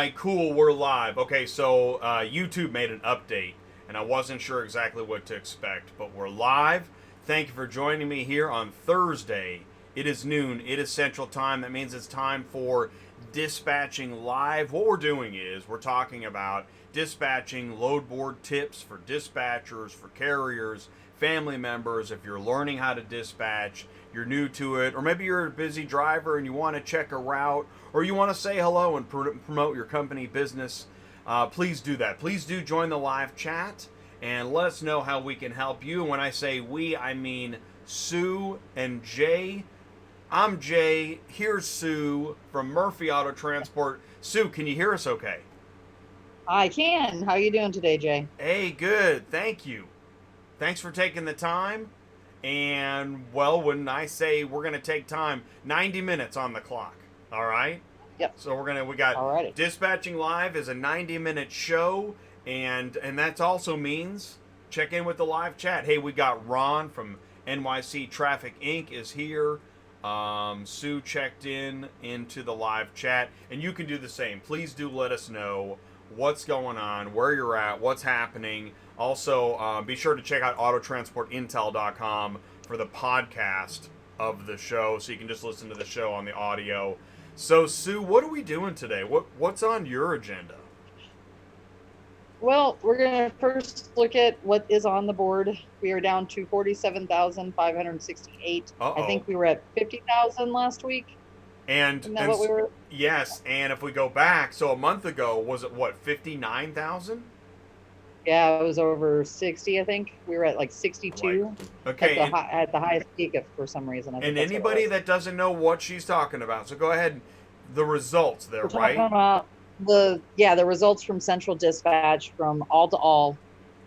right, cool, we're live. Okay, so YouTube made an update, and I wasn't sure exactly what to expect, but we're live. Thank you for joining me here on Thursday. It is noon, it is Central Time. That means it's time for Dispatching Live. What we're doing is we're talking about dispatching load board tips for dispatchers, for carriers, family members. If you're learning how to dispatch, you're new to it, or maybe you're a busy driver and you want to check a route, or you want to say hello and promote your company business, please do that. Please do join the live chat and let us know how we can help you. And when I say we, I mean Sue and Jay. I'm Jay. Here's Sue from Murphy Auto Transport. Sue, can you hear us okay? I can. How are you doing today, Jay? Hey, good. Thank you. Thanks for taking the time. And, well, when I say we're going to take time, 90 minutes on the clock. All right? Yep. So we got Alrighty. Dispatching Live is a 90-minute show. And that also means check in with the live chat. Hey, we got Ron from NYC Traffic Inc. is here. Sue checked into the live chat. And you can do the same. Please do let us know what's going on, where you're at, what's happening. Also, be sure to check out autotransportintel.com for the podcast of the show, so you can just listen to the show on the audio. So, Sue, what are we doing today? What's on your agenda? Well, we're going to first look at what is on the board. We are down to 47,568. Uh-oh. I think we were at 50,000 last week. And, Isn't that what we were? Yes, and if we go back, so a month ago, was it what, 59,000? Yeah, it was over 60, I think. We were at like 62. Right. Okay. At the highest peak for some reason. And anybody that doesn't know what she's talking about, so go ahead. The results there, we're right? Talking about the results from Central Dispatch from all to all.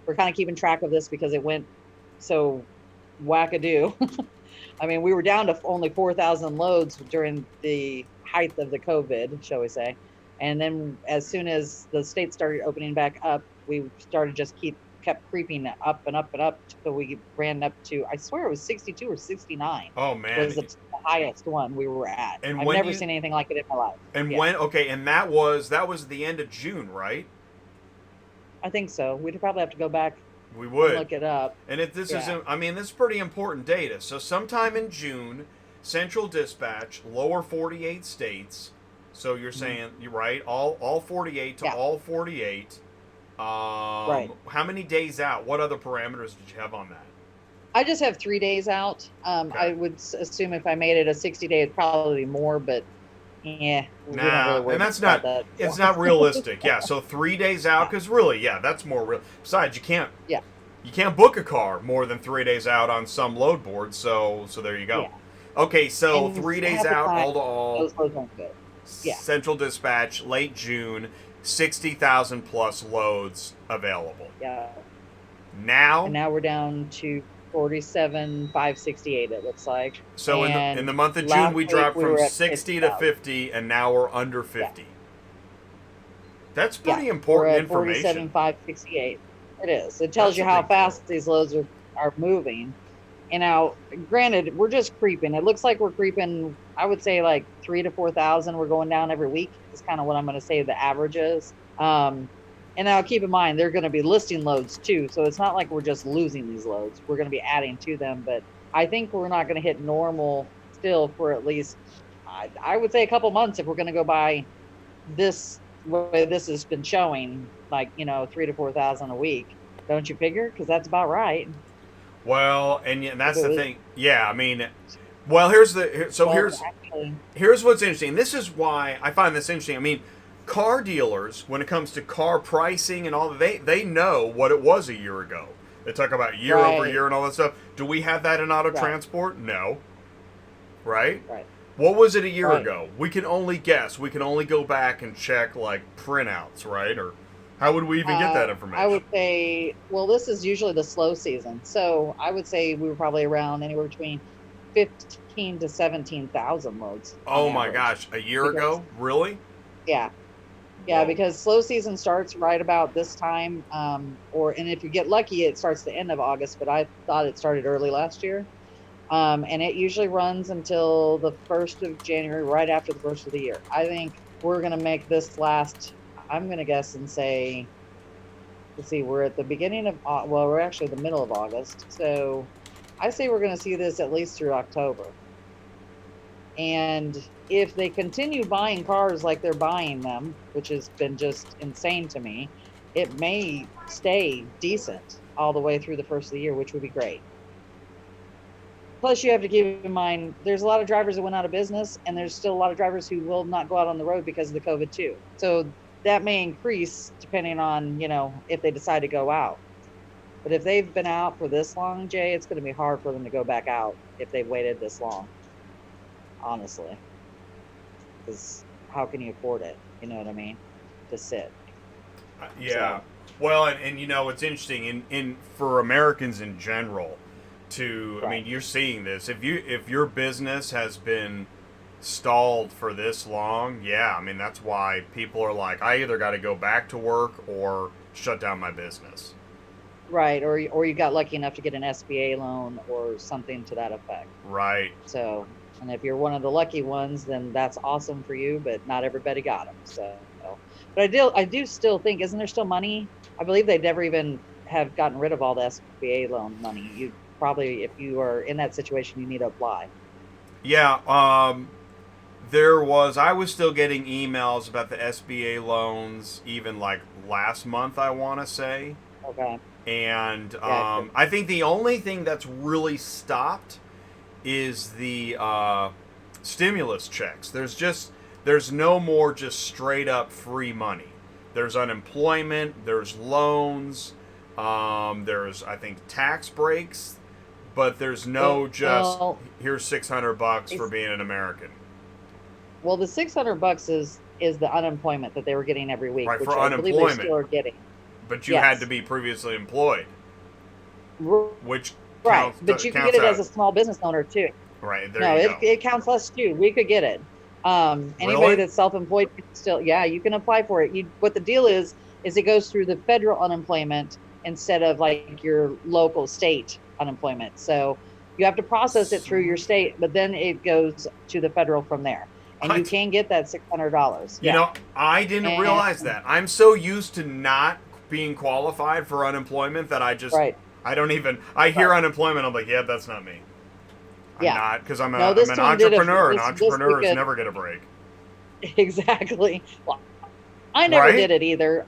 We're kind of keeping track of this because it went so wackadoo. I mean, we were down to only 4,000 loads during the height of the COVID, shall we say. And then as soon as the state started opening back up, we started kept creeping up and up and up until we ran up to, I swear it was 62 or 69. Oh, man. Was the highest one we were at. And I've never seen anything like it in my life. And and that was the end of June, right? I think so. We'd probably have to go back. We would look it up. And if this is, I mean, this is pretty important data. So sometime in June, Central Dispatch, lower 48 states. So you're saying, you're right, all 48 to all 48. Right. How many days out? What other parameters did you have on that? I just have 3 days out. Okay. I would assume if I made it a 60-day, it'd probably be more, but yeah. Nah, and that's not, it's not realistic. Yeah, so 3 days out, because really, that's more real. Besides, you can't book a car more than 3 days out on some load boards, so there you go. Yeah. Okay, so and 3 days out, all to all. Those loads aren't good. Yeah. Central Dispatch, late June, 60,000 plus loads available. Yeah. Now we're down to 47,568, it looks like. So in the month of June, we dropped from 60 to 50, and now we're under 50. Yeah. That's pretty important information. 47,568. It is. It tells you how fast these loads are moving. And now, granted, we're just creeping. It looks like we're creeping, I would say, like 3,000 to 4,000. We're going down every week. Is kind of what I'm going to say the average is. And now keep in mind, they're going to be listing loads too. So it's not like we're just losing these loads. We're going to be adding to them. But I think we're not going to hit normal still for at least, I would say, a couple months if we're going to go by this way this has been showing, like, 3,000 to 4,000 a week. Don't you figure? Because that's about right. Well, and that's the thing. Yeah, I mean, well, here's what's interesting. This is why I find this interesting. I mean, car dealers, when it comes to car pricing and all that, they know what it was a year ago. They talk about year over year and all that stuff. Do we have that in auto transport? No. Right? Right. What was it a year ago? We can only guess. We can only go back and check, like, printouts, right? Or how would we even get that information? I would say, well, this is usually the slow season. So I would say we were probably around anywhere between 15 to 17,000 loads. Oh my gosh, a year ago? Really? Yeah. Yeah, because slow season starts right about this time. And if you get lucky, it starts the end of August, but I thought it started early last year. And it usually runs until the 1st of January, right after the first of the year. I think we're going to make this last I'm going to guess and say, let's see, we're at the beginning of, well, we're actually the middle of August. So I say we're going to see this at least through October. And if they continue buying cars like they're buying them, which has been just insane to me, it may stay decent all the way through the first of the year, which would be great. Plus, you have to keep in mind, there's a lot of drivers that went out of business, and there's still a lot of drivers who will not go out on the road because of the COVID too. So that may increase depending on, if they decide to go out. But if they've been out for this long, Jay, it's going to be hard for them to go back out if they've waited this long, honestly. Because how can you afford it? You know what I mean? To sit. Yeah. So. Well, and it's interesting in for Americans in general. Right. I mean, you're seeing this. If your business has been stalled for this long, yeah, I mean that's why people are like, I either got to go back to work or shut down my business. Right, or you got lucky enough to get an SBA loan or something to that effect. Right. So, and if you're one of the lucky ones, then that's awesome for you. But not everybody got them. So, but I do still think, isn't there still money? I believe they never even have gotten rid of all the SBA loan money. You probably, if you are in that situation, you need to apply. Yeah, I was still getting emails about the SBA loans even like last month, I want to say. Okay. And I think the only thing that's really stopped is the stimulus checks. There's no more just straight up free money. There's unemployment, there's loans, there's, I think, tax breaks. But there's no here's $600 for being an American. Well, the $600 is the unemployment that they were getting every week, right, which for I unemployment. believe they still are getting. But you had to be previously employed, which right. But you can get it as a small business owner too. Right. There you go. It counts less too. We could get it. Anybody really? That's self-employed still, yeah, you can apply for it. What the deal is it goes through the federal unemployment instead of like your local state unemployment. So you have to process it through your state, but then it goes to the federal from there. And you can get that $600. Yeah. I didn't realize that. I'm so used to not being qualified for unemployment that I just, I don't even, I hear unemployment, I'm like, yeah, that's not me. I'm not, because I'm an entrepreneur, and entrepreneurs never get a break. Exactly. Well, I never did it either,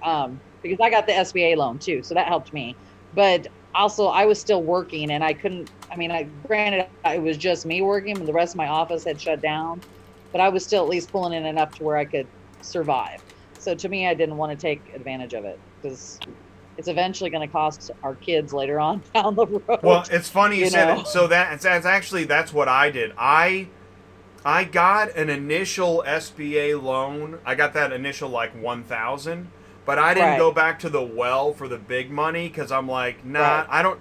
because I got the SBA loan too, so that helped me. But also, I was still working, and I couldn't, granted, it was just me working, and the rest of my office had shut down, but I was still at least pulling in enough to where I could survive. So to me, I didn't want to take advantage of it, because it's eventually going to cost our kids later on down the road. Well, it's funny you said it. So that's what I did. I got an initial SBA loan. I got that initial like $1,000. But I didn't go back to the well for the big money because I'm like, nah, I don't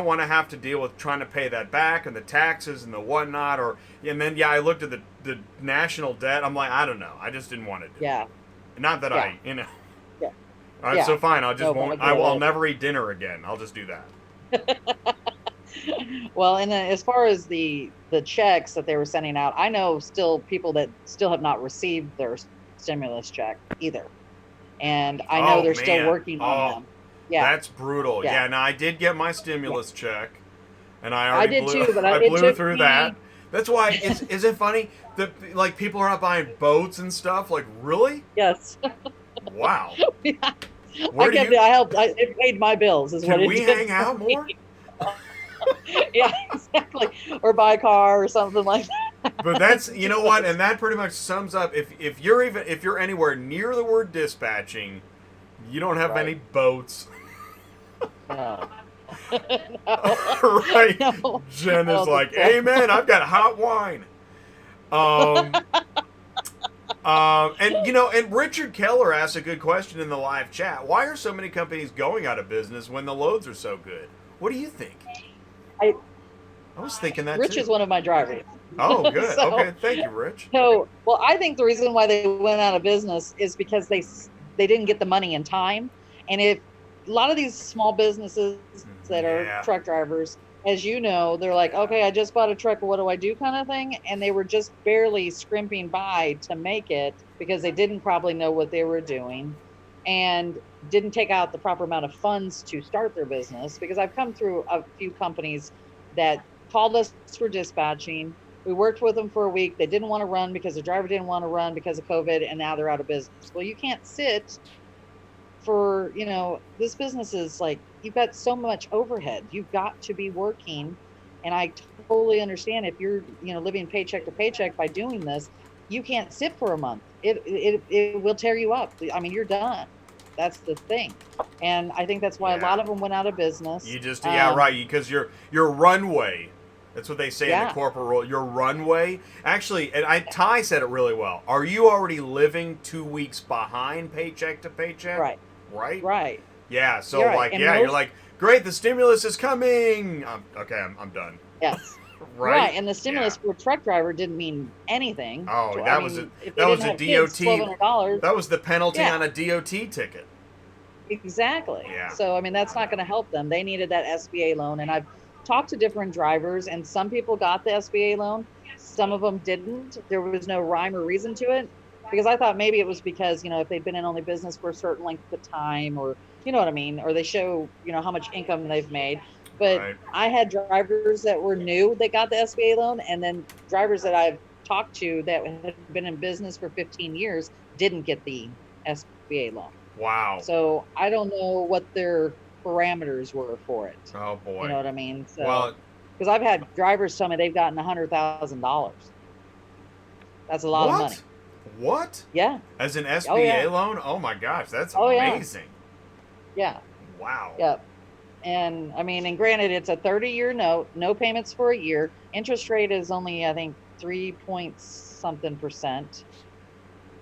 want to have to deal with trying to pay that back and the taxes and the whatnot. And then I looked at the national debt. I'm like, I don't know. I just didn't want to do it. Not that Yeah. All right, so fine. I'll never eat dinner again. I'll just do that. Well, and then as far as the checks that they were sending out, I know still people that still have not received their stimulus check either. And I know they're still working on them. Yeah. That's brutal. Yeah. Now I did get my stimulus check, and I did too, but I blew through that. That's why is it funny that like people are not buying boats and stuff? Like, really? Yes. Wow. Yeah. It paid my bills. What Can we hang out more? Yeah, exactly. Or buy a car or something like that. But that's, you know what, and that pretty much sums up, if you're anywhere near the word dispatching, you don't have any boats. No. Right. No. Jen is like, amen, I've got hot wine. And Richard Keller asked a good question in the live chat. Why are so many companies going out of business when the loads are so good? What do you think? I was thinking that Rich too. is one of my drivers. Oh, good. Okay, thank you, Rich. So, well, I think the reason why they went out of business is because they didn't get the money in time. And if a lot of these small businesses, that are Yeah. truck drivers, as you know, they're like, okay, I just bought a truck, what do I do, kind of thing, and they were just barely scrimping by to make it because they didn't probably know what they were doing and didn't take out the proper amount of funds to start their business. Because I've come through a few companies that called us for dispatching. We worked with them for a week. They didn't want to run because the driver didn't want to run because of COVID, and now they're out of business. Well, you can't sit for, this business is like, you've got so much overhead. You've got to be working. And I totally understand if you're, living paycheck to paycheck by doing this, you can't sit for a month. It will tear you up. I mean, you're done. That's the thing. And I think that's why a lot of them went out of business. You just, right. Because your runway, that's what they say in the corporate world. Your runway, actually, and Ty said it really well. Are you already living 2 weeks behind paycheck to paycheck? Right. Right. Right. Yeah. So you're right. you're like, great, the stimulus is coming. Okay, I'm done. Yes. Right. And the stimulus for a truck driver didn't mean anything. Oh, so, that was a DOT. That was the penalty on a DOT ticket. Exactly. Yeah. So I mean, that's not going to help them. They needed that SBA loan, and I've talked to different drivers, and some people got the SBA loan, some of them didn't. There was no rhyme or reason to it, because I thought maybe it was because, if they've been in only business for a certain length of time, or you know what I mean, or they show, how much income they've made. But I had drivers that were new that got the SBA loan, and then drivers that I've talked to that had been in business for 15 years didn't get the SBA loan. Wow. So I don't know what their parameters were for it. Oh boy. You know what I mean? So, because I've had drivers tell me they've gotten $100,000. That's a lot of money. What? Yeah. As an SBA loan? Oh my gosh, that's amazing. Yeah. Wow. Yep. And I mean, and granted, it's a 30-year note, no payments for a year. Interest rate is only, I think, 3 point something percent.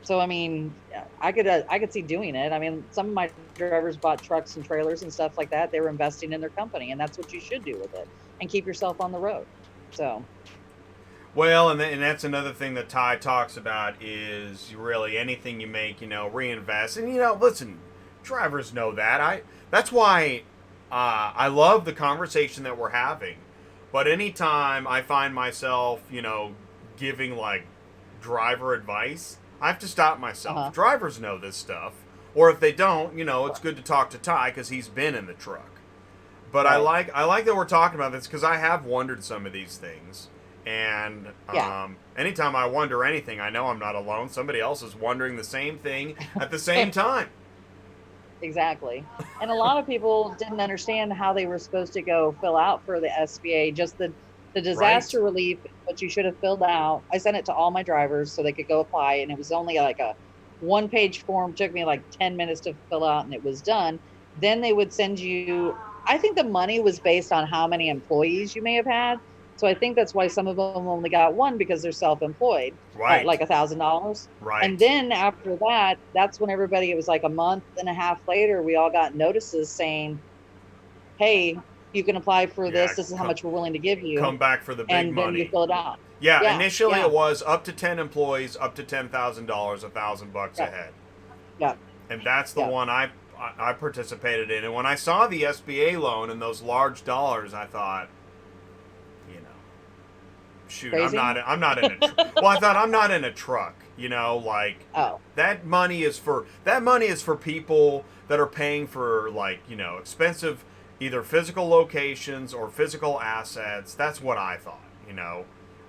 So I mean, I could see doing it. I mean, some of my drivers bought trucks and trailers and stuff like that. They were investing in their company, and that's what you should do with it, and keep yourself on the road. So. Well, and that's another thing that Ty talks about is really anything you make, reinvest. And listen, drivers know that. That's why I love the conversation that we're having. But anytime I find myself, giving like driver advice, I have to stop myself. Drivers know this stuff, or if they don't, it's good to talk to Ty because he's been in the truck. But I like that we're talking about this because I have wondered some of these things, and anytime I wonder anything, I know I'm not alone. Somebody else is wondering the same thing at the same time. Exactly. And a lot of people didn't understand how they were supposed to go fill out for the SBA, just the disaster relief, what you should have filled out. I sent it to all my drivers so they could go apply, and it was only like a 1-page form. It took me like 10 minutes to fill out, and it was done. Then they would send you, I think the money was based on how many employees you may have had. So I think that's why some of them only got one, because they're self-employed, at like $1,000. Right. And then after that, that's when everybody, it was like a month and a half later, we all got notices saying, hey, you can apply for this. This is how much we're willing to give you. Come back for the big money. And then you fill it out. Yeah, initially it was up to 10 employees, up to $10,000, $1,000 a head. Yeah. And that's the one I participated in. And when I saw the SBA loan and those large dollars, I thought, shoot, crazy? I'm not in a well, I thought I'm not in a truck, that money is for people that are paying for expensive either physical locations or physical assets. That's what I thought.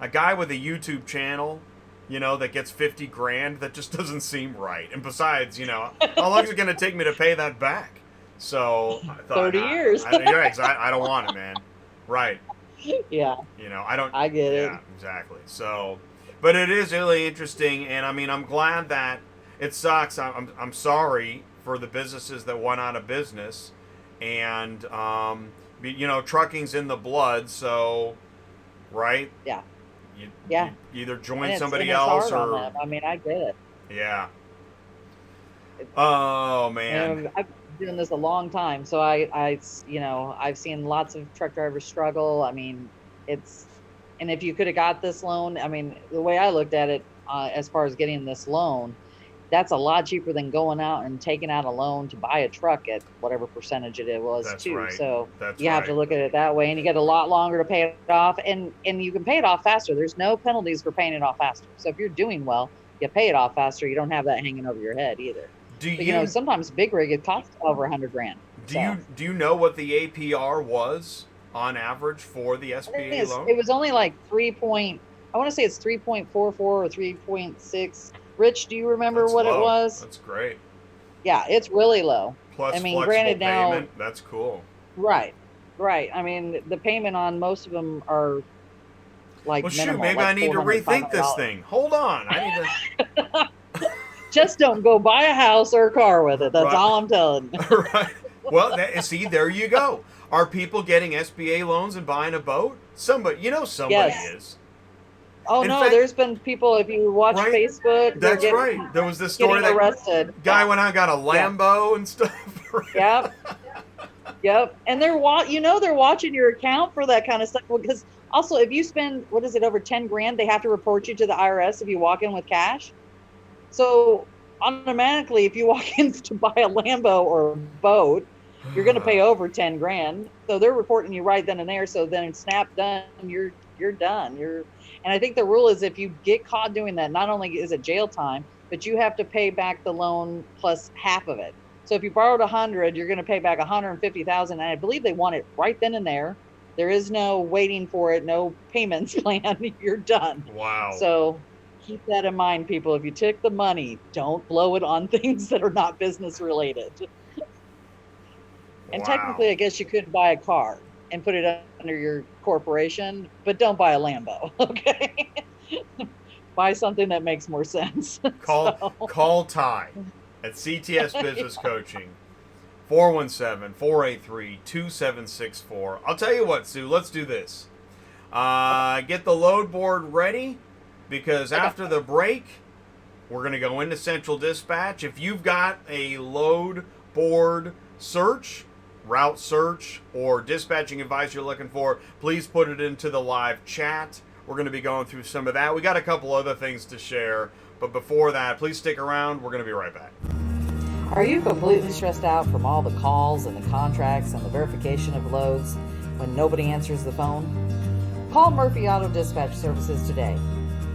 A guy with a YouTube channel, that gets 50 grand, that just doesn't seem right. And besides, how long is it going to take me to pay that back? So I thought 30 years. I don't want it, man. Right. Yeah. I get it. Yeah, exactly. So, but it is really interesting, and I mean, I'm glad that it sucks. I'm sorry for the businesses that went out of business, and trucking's in the blood. So, right? Yeah. You either join somebody else or. I mean, I get it. Yeah. Oh man. I've been doing this a long time, so I've seen lots of truck drivers struggle. I mean, and if you could have got this loan, I mean, the way I looked at it, as far as getting this loan, that's a lot cheaper than going out and taking out a loan to buy a truck at whatever percentage it was. That's too. right. So That's you have to right. look at it that way, and you get a lot longer to pay it off, and you can pay it off faster. There's no penalties for paying it off faster. So if you're doing well, you pay it off faster. You don't have that hanging over your head either. Do But you know, you sometimes big rig it costs over $100,000. So do you know what the APR was on average for the I think SBA loan? it was only like 3 point. I want to say it's 3.44 or 3.6. Rich, do you remember That's what it low. was? That's great. Yeah, it's really low. Plus I mean, flexible granted now, payment. That's cool. right, right. I mean, the payment on most of them are like Well, shoot, minimal, maybe I like need to 400, rethink this $500. thing. Hold on. I need to. Just don't go buy a house or a car with it. That's Right. all I'm telling you. Right. Well, see, there you go. Are people getting SBA loans and buying a boat? Somebody Yes. is. Oh In no, fact- there's been people. If you watch Right? Facebook, That's right. There was this story getting that arrested. guy went out and got a Lambo and stuff. Yep. Yep. And they're they're watching your account for that kind of stuff, because also if you spend, what is it, over 10 grand, they have to report you to the IRS if you walk in with cash. So automatically, if you walk in to buy a Lambo or a boat, you're going to pay over 10 grand. So they're reporting you right then and there. So then snap done, you're done. And I think the rule is if you get caught doing that, not only is it jail time, but you have to pay back the loan plus half of it. So if you borrowed 100, you're going to pay back 150,000. And I believe they want it right then and there. There is no waiting for it, no payments plan. You're done. Wow. So keep that in mind, people. If you take the money, don't blow it on things that are not business related. And technically, I guess you could buy a car and put it under your corporation, but don't buy a Lambo, okay? Buy something that makes more sense. Call Ty at CTS Business Coaching, 417-483-2764. I'll tell you what, Sue, let's do this. Get the load board ready, because after the break, we're going to go into Central Dispatch. If you've got a load board search, route search, or dispatching advice you're looking for, please put it into the live chat. We're going to be going through some of that. We got a couple other things to share, but before that, please stick around. We're going to be right back. Are you completely stressed out from all the calls and the contracts and the verification of loads when nobody answers the phone? Call Murphy Auto Dispatch Services today.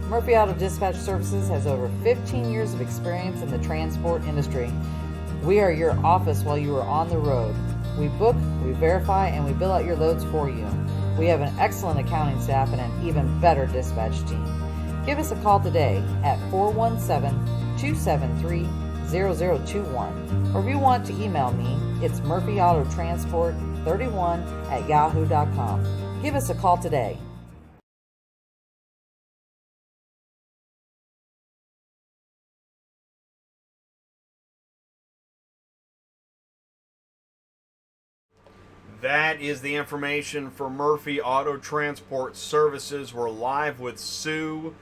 Murphy Auto Dispatch Services has over 15 years of experience in the transport industry. We are your office while you are on the road. We book, we verify, and we bill out your loads for you. We have an excellent accounting staff and an even better dispatch team. Give us a call today at 417-273-0021. Or if you want to email me, it's murphyautotransport31@yahoo.com. Give us a call today. That is the information for Murphy Auto Transport Services. We're live with Sue,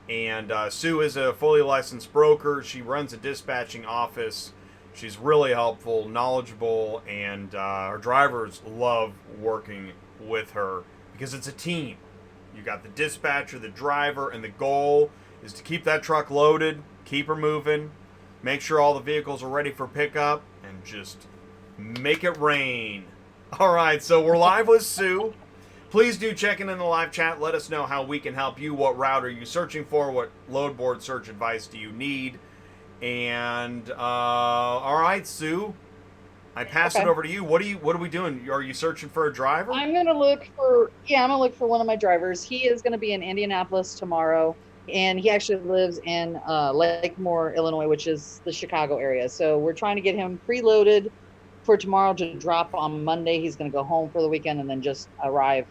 and Sue is a fully licensed broker. She runs a dispatching office. She's really helpful, knowledgeable, and our drivers love working with her because it's a team. You got the dispatcher, the driver, and the goal is to keep that truck loaded, keep her moving, make sure all the vehicles are ready for pickup, and just make it rain. All right, so we're live with Sue. Please do check in the live chat. Let us know how we can help you. What route are you searching for? What load board search advice do you need? And all right, Sue, I pass it over to you. What are we doing? Are you searching for a driver? I'm gonna look for one of my drivers. He is gonna be in Indianapolis tomorrow, and he actually lives in Lakemore, Illinois, which is the Chicago area. So we're trying to get him preloaded for tomorrow to drop on Monday. He's going to go home for the weekend and then just arrive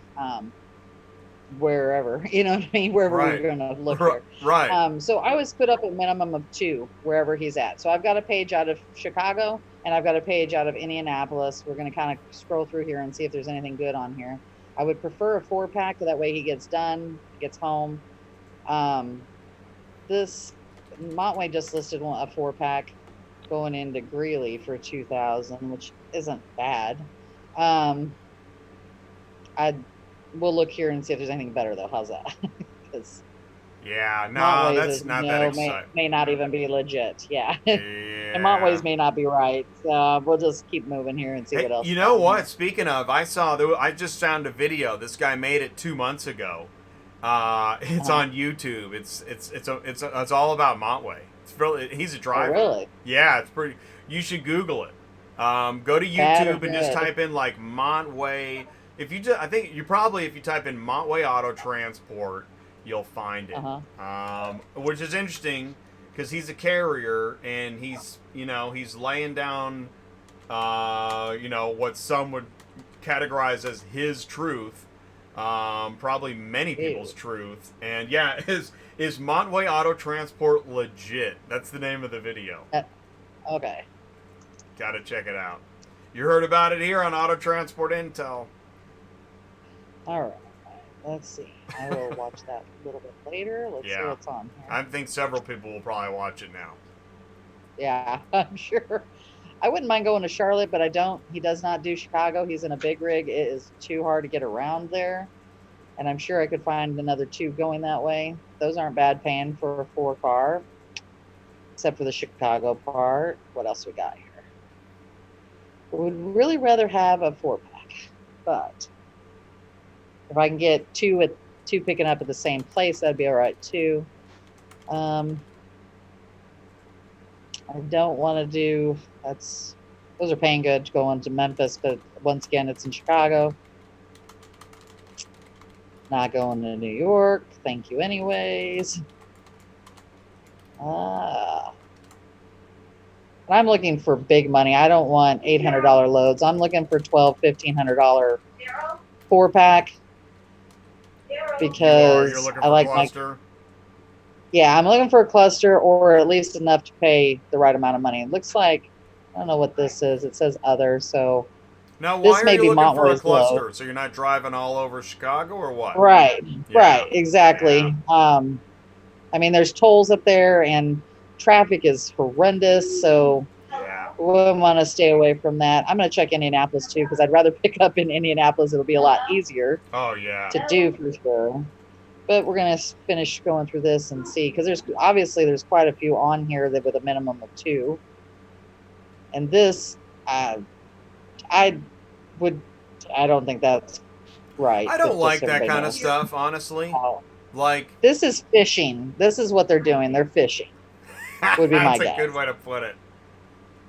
wherever, you know what I mean, wherever we're going to look here. Right. So I was put up a minimum of 2 wherever he's at. So I've got a page out of Chicago and I've got a page out of Indianapolis. We're going to kind of scroll through here and see if there's anything good on here. I would prefer a 4-pack, that way he gets done, gets home. This Montway just listed a 4-pack going into Greeley for 2,000, which isn't bad. We'll look here and see if there's anything better though. How's that? Yeah, no, Montways that's is not that may, exciting. may not even be legit. Yeah. And Yeah. Montways may not be right. So we'll just keep moving here and see Hey, what else you is know on what? here. Speaking of, I just found a video. This guy made it 2 months ago. It's Uh-huh. on YouTube. It's all about Montway. It's really, he's a Oh, driver. really? Yeah, it's pretty. You should Google it. Go to Bad or YouTube and just good? type in like Montway. If you just, I think you probably if you type in Montway Auto Transport, you'll find it. Uh-huh. Which is interesting because he's a carrier and he's laying down what some would categorize as his truth, probably many people's Ew. truth. And yeah, is Montway Auto Transport legit? That's the name of the video. Okay. Gotta check it out. You heard about it here on Auto Transport Intel. All right. Let's see. I will watch that a little bit later. Let's see Yeah, what's on here. I think several people will probably watch it now. Yeah, I'm sure. I wouldn't mind going to Charlotte, but I don't. He does not do Chicago. He's in a big rig. It is too hard to get around there. And I'm sure I could find another two going that way. Those aren't bad paying for a 4-car, except for the Chicago part. What else we got here? Would really rather have a 4-pack, but if I can get two picking up at the same place, that'd be all right too. I don't want to do those are paying good going to Memphis, but once again, it's in Chicago. Not going to New York. Thank you, anyways. I'm looking for big money. I don't want $800 loads. I'm looking for $1,200, $1,500 4-pack because You're looking I for like cluster. Yeah, I'm looking for a cluster or at least enough to pay the right amount of money. It looks like, I don't know what this is. It says other, so Now, why this are may you be looking for a Montway's low. cluster? So you're not driving all over Chicago or what? Right, Yeah, exactly. yeah. I mean, there's tolls up there and traffic is horrendous, so Yeah. we wouldn't want to stay away from that. I'm going to check Indianapolis too because I'd rather pick up in Indianapolis. It'll be a lot easier Oh yeah. to do for sure. But we're going to finish going through this and see, because there's quite a few on here that with a minimum of 2. And this, I don't think that's right. I don't like that kind of stuff, honestly. Like, this is fishing. This is what they're doing. They're fishing. Would be my guess. That's a good way to put it.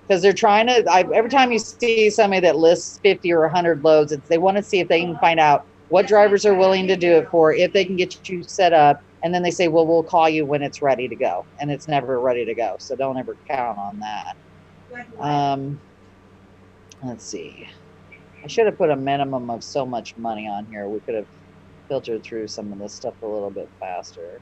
Because they're trying to. Every time you see somebody that lists 50 or 100 loads, they want to see if they can find out what drivers are willing to do it for, if they can get you set up, and then they say, well, we'll call you when it's ready to go. And it's never ready to go, so don't ever count on that. Let's see. I should have put a minimum of so much money on here. We could have filtered through some of this stuff a little bit faster.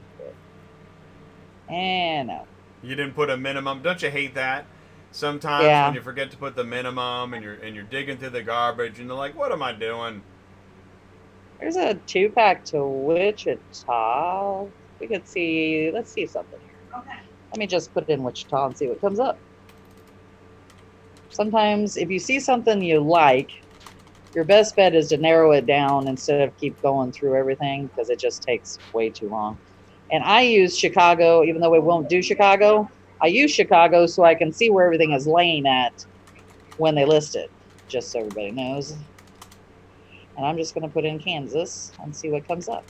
And no. You didn't put a minimum. Don't you hate that? Sometimes when you forget to put the minimum and you're digging through the garbage and you're like, what am I doing? There's a 2-pack to Wichita. We could see. Let's see something here. Okay. Let me just put it in Wichita and see what comes up. Sometimes if you see something you like, your best bet is to narrow it down instead of keep going through everything because it just takes way too long. And I use Chicago, even though we won't do Chicago. I use Chicago so I can see where everything is laying at when they list it, just so everybody knows. And I'm just going to put in Kansas and see what comes up.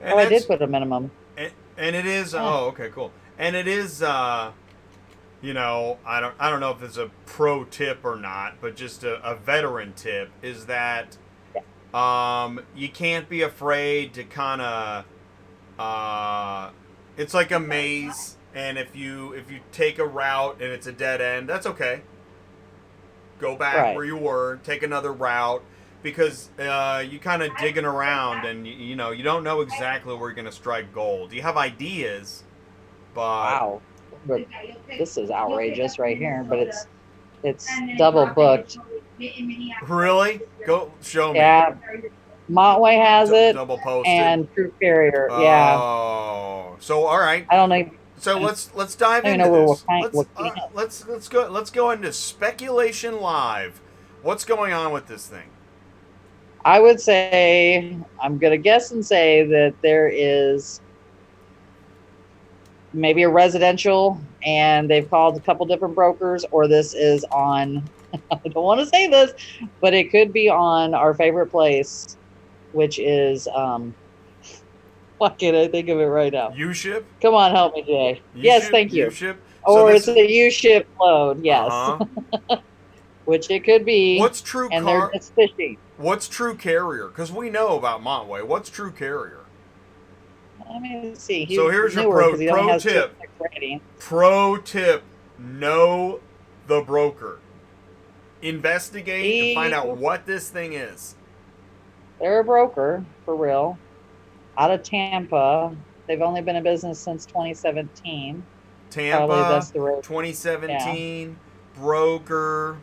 And I did put a minimum. And it is, oh, okay, cool. And it is, I don't know if it's a pro tip or not, but just a veteran tip is that you can't be afraid to kind of, it's like a maze, and if you take a route and it's a dead end, that's okay. Go back where you were, take another route, because you kind of digging around and you don't know exactly where you're going to strike gold. You have ideas, but wow, but this is outrageous right here. But it's double booked. Really? Go show me. Yeah, Montway has it, double posted, and True Carrier. Oh, so all right. I don't know. So let's dive into this. Let's go into speculation live. What's going on with this thing? I would say, I'm going to guess and say that there is maybe a residential and they've called a couple different brokers, or this is on, I don't want to say this, but it could be on our favorite place, which is, why can't I think of it right now? U-Ship? Come on, help me, Jay. Yes, U-Ship? thank you. U-Ship? So Or this it's is... a U-ship load, yes. Uh-huh. Which it could be, What's true and they're car... just fishing. What's true carrier? Because we know about Montway. What's true carrier? Let me see. He's So here's your newer because he only pro has tip. 6 ratings. Pro tip: know the broker. Investigate and find out what this thing is. They're a broker for real, out of Tampa. They've only been in business since 2017. Probably Tampa, that's the road. 2017, Yeah. Broker.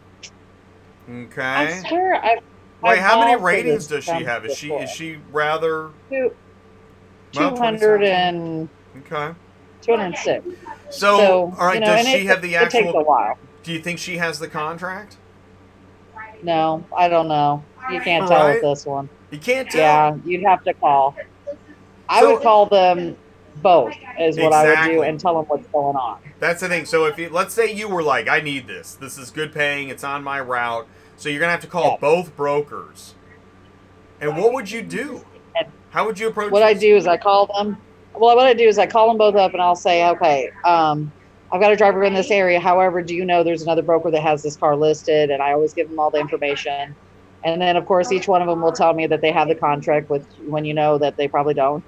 Okay. I swear Wait, how many called for ratings this does she have? Is she rather... Two- Well, 200 and okay. 206. So, all right, does she have the It takes a actual... while. Do you think she has the contract? No, I don't know. You can't tell with this one. You can't tell? Yeah, you'd have to call. I would call them both, is what I would do, and tell them what's going on. That's the thing. So if you, let's say you were like, I need this. This is good paying. It's on my route. So you're gonna have to call both brokers. And what would you do? How would you approach What this? I do is I call them. Well, what I do is I call them both up and I'll say, okay, I've got a driver in this area. However, do you know there's another broker that has this car listed? And I always give them all the information. And then, of course, each one of them will tell me that they have the contract with, when you know that they probably don't.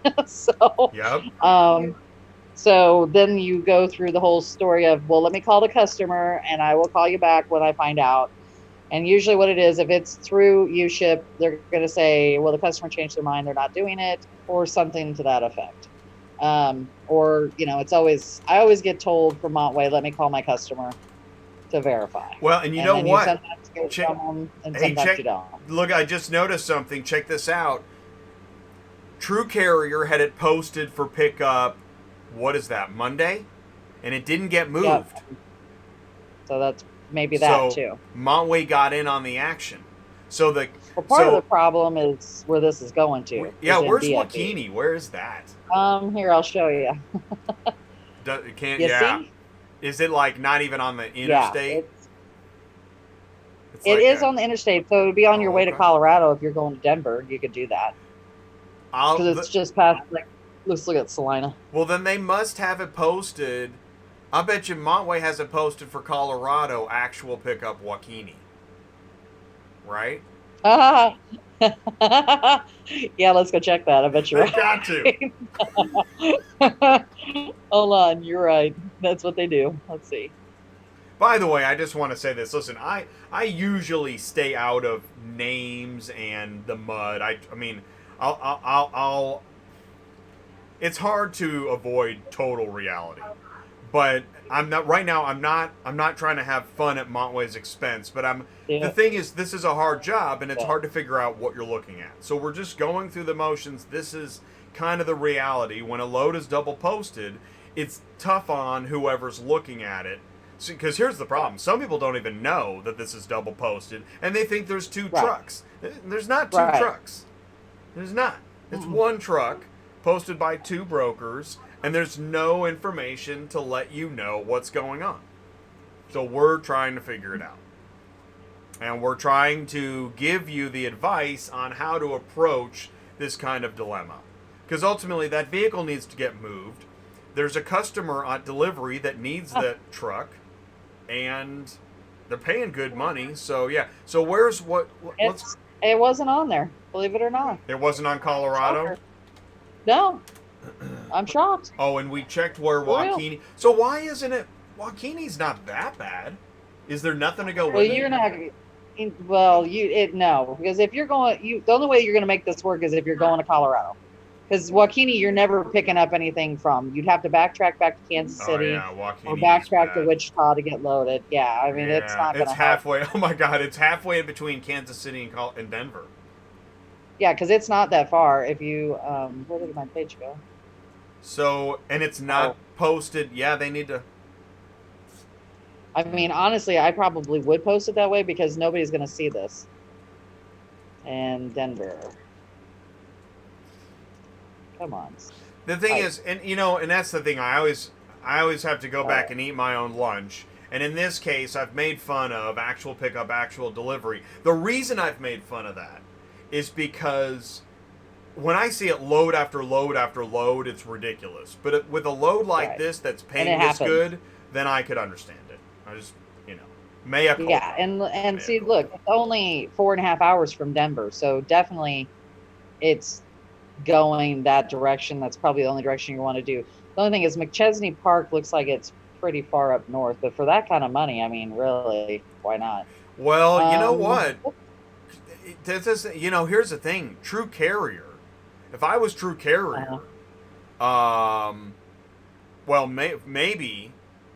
So then you go through the whole story of, well, let me call the customer and I will call you back when I find out. And usually what it is, if it's through U-Ship, they're going to say, well, the customer changed their mind, they're not doing it, or something to that effect. Or, you know, it's always, I always get told from Montway, let me call my customer to verify. Well, and you know what? You sometimes go from them, and sometimes you don't. Look, I just noticed something. Check this out. True Carrier had it posted for pickup, what is that, Monday? And it didn't get moved. Yep. So that's maybe that too. Montway got in on the action. So the part of the problem is where this is going to. Yeah, where's Wakini? Where is that? Here, I'll show you. See? Is it like not even on the interstate? It is on the interstate, so it would be on your way to Colorado if you're going to Denver. You could do that. Because it's just past, like, let's look at Salina. Well, then they must have it posted. I bet you Montway has it posted for Colorado, actual pickup Wakini. Right? Yeah, let's go check that. I bet you're right. Got to. Hold on, you're right. That's what they do. Let's see. By the way, I just want to say this. Listen, I usually stay out of names and the mud. I mean, I'll. It's hard to avoid total reality, but I'm not right now. I'm not trying to have fun at Montway's expense. But the thing is, this is a hard job, and it's hard to figure out what you're looking at. So we're just going through the motions. This is kind of the reality. When a load is double posted, it's tough on whoever's looking at it. Because here's the problem. Some people don't even know that this is double posted, and they think there's two trucks. There's not two trucks. There's not. It's one truck posted by two brokers, and there's no information to let you know what's going on. So we're trying to figure it out. And we're trying to give you the advice on how to approach this kind of dilemma. Because ultimately, that vehicle needs to get moved. There's a customer on delivery that needs that truck. And they're paying good money, so yeah. So where's it wasn't on there, believe it or not. It wasn't on Colorado? No. I'm shocked. Oh, and we checked where Wakini. So why isn't it? Wakini's not that bad. Is there nothing to go with it? You're not. Well, no, because if you're going, the only way you're going to make this work is if you're going to Colorado. Because Wakini, you're never picking up anything from. You'd have to backtrack back to Kansas City or backtrack to Wichita to get loaded. Yeah, I mean, it's not going to halfway. Oh, my God. It's halfway in between Kansas City and Denver. Yeah, because it's not that far. If you, where did my page go? So, and it's not posted. Yeah, they need to. I mean, honestly, I probably would post it that way because nobody's going to see this. And Denver. Come on. The thing is, and and that's the thing. I always have to go back and eat my own lunch. And in this case, I've made fun of actual pickup, actual delivery. The reason I've made fun of that is because when I see it load after load after load, it's ridiculous. But with a load like this that's paying this good, then I could understand it. I just, mea culpa. Yeah, and see, look, it's only 4.5 hours from Denver, so definitely it's going that direction. That's probably the only direction you want to do. The only thing is McChesney Park looks like it's pretty far up north, but for that kind of money, I mean, really, why not? Well, you know what? Here's the thing. True Carrier. If I was True Carrier, well, maybe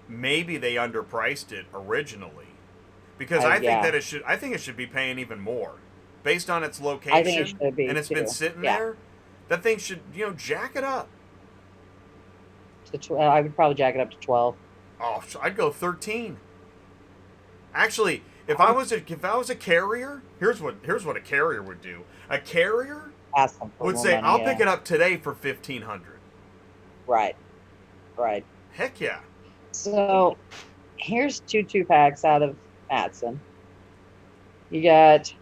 they underpriced it originally, because I think it should be paying even more, based on its location. I think it should be, and it's been sitting there. That thing should, jack it up. I would probably jack it up to 12. Oh, I'd go 13. Actually, if I was a carrier, here's what a carrier would do. A carrier would say, "I'll pick it up today for $1,500." Right. Heck yeah. So, here's 2-packs out of Matson. You got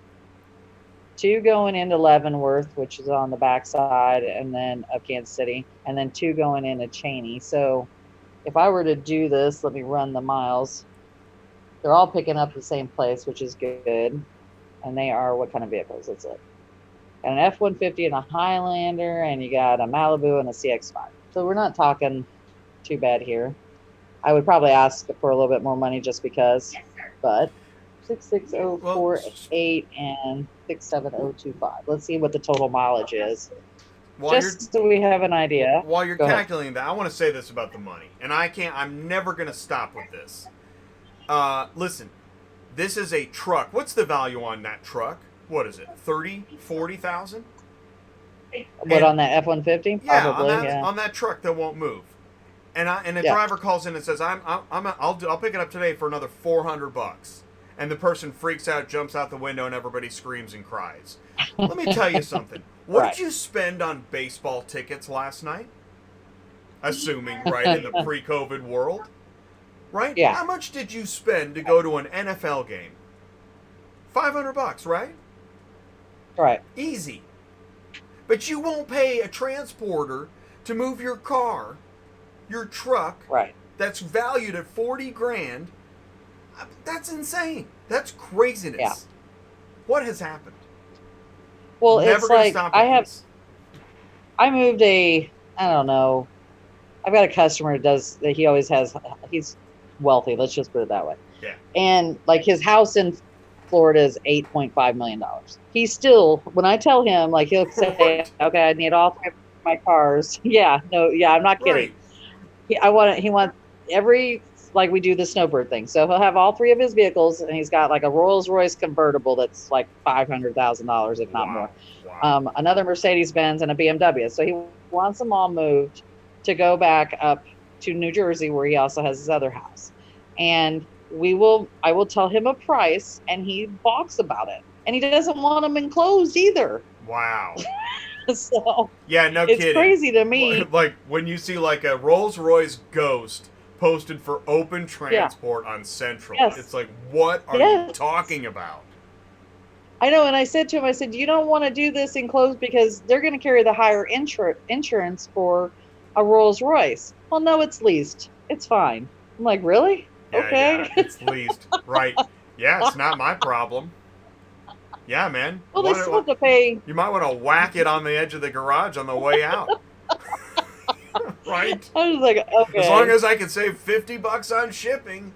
2 going into Leavenworth, which is on the backside, and then of Kansas City, and then 2 going into Cheney. So, if I were to do this, let me run the miles. They're all picking up the same place, which is good. And they are, what kind of vehicles is it? Got an F-150 and a Highlander, and you got a Malibu and a CX-5. So we're not talking too bad here. I would probably ask for a little bit more money just because, but 66048 and 67025. Let's see what the total mileage is. Just so we have an idea. While you're calculating that, I want to say this about the money. And I'm never going to stop with this. Listen, this is a truck. What's the value on that truck? What is it? 30, 40,000? What, on that F-150? Yeah, probably, on that truck that won't move. And the driver calls in and says, I'll pick it up today for another $400. And the person freaks out, jumps out the window, and everybody screams and cries. Let me tell you something. What did you spend on baseball tickets last night? Assuming, right, in the pre-COVID world. Right? Yeah. How much did you spend to go to an NFL game? $500, right? Right. Easy. But you won't pay a transporter to move your car, your truck, that's valued at $40,000. That's insane. That's craziness. Yeah. What has happened? Well, it's like I moved I don't know. I've got a customer that he always has. He's wealthy. Let's just put it that way. Yeah. And like his house in Florida is $8.5 million. He still, when I tell him, like he'll say, "Okay, I need all 3 of my cars." I'm not kidding. Right. He wants every, like we do the snowbird thing. So he'll have all 3 of his vehicles, and he's got like a Rolls-Royce convertible that's like $500,000, if not more. Wow. Another Mercedes-Benz and a BMW. So he wants them all moved to go back up to New Jersey, where he also has his other house. And I will tell him a price, and he balks about it. And he doesn't want them enclosed either. Wow. So yeah, no kidding. It's crazy to me. Like when you see like a Rolls-Royce Ghost posted for open transport on Central. Yes. It's like, what are you talking about? I know, and I said to him, you don't want to do this enclosed because they're going to carry the higher insurance for a Rolls-Royce. Well, no, it's leased. It's fine. I'm like, really? Yeah, okay. Yeah, it's leased. Right. Yeah, it's not my problem. Yeah, man. Well, they still have to pay. You might want to whack it on the edge of the garage on the way out. Right? I was like, okay. As long as I can save $50 on shipping.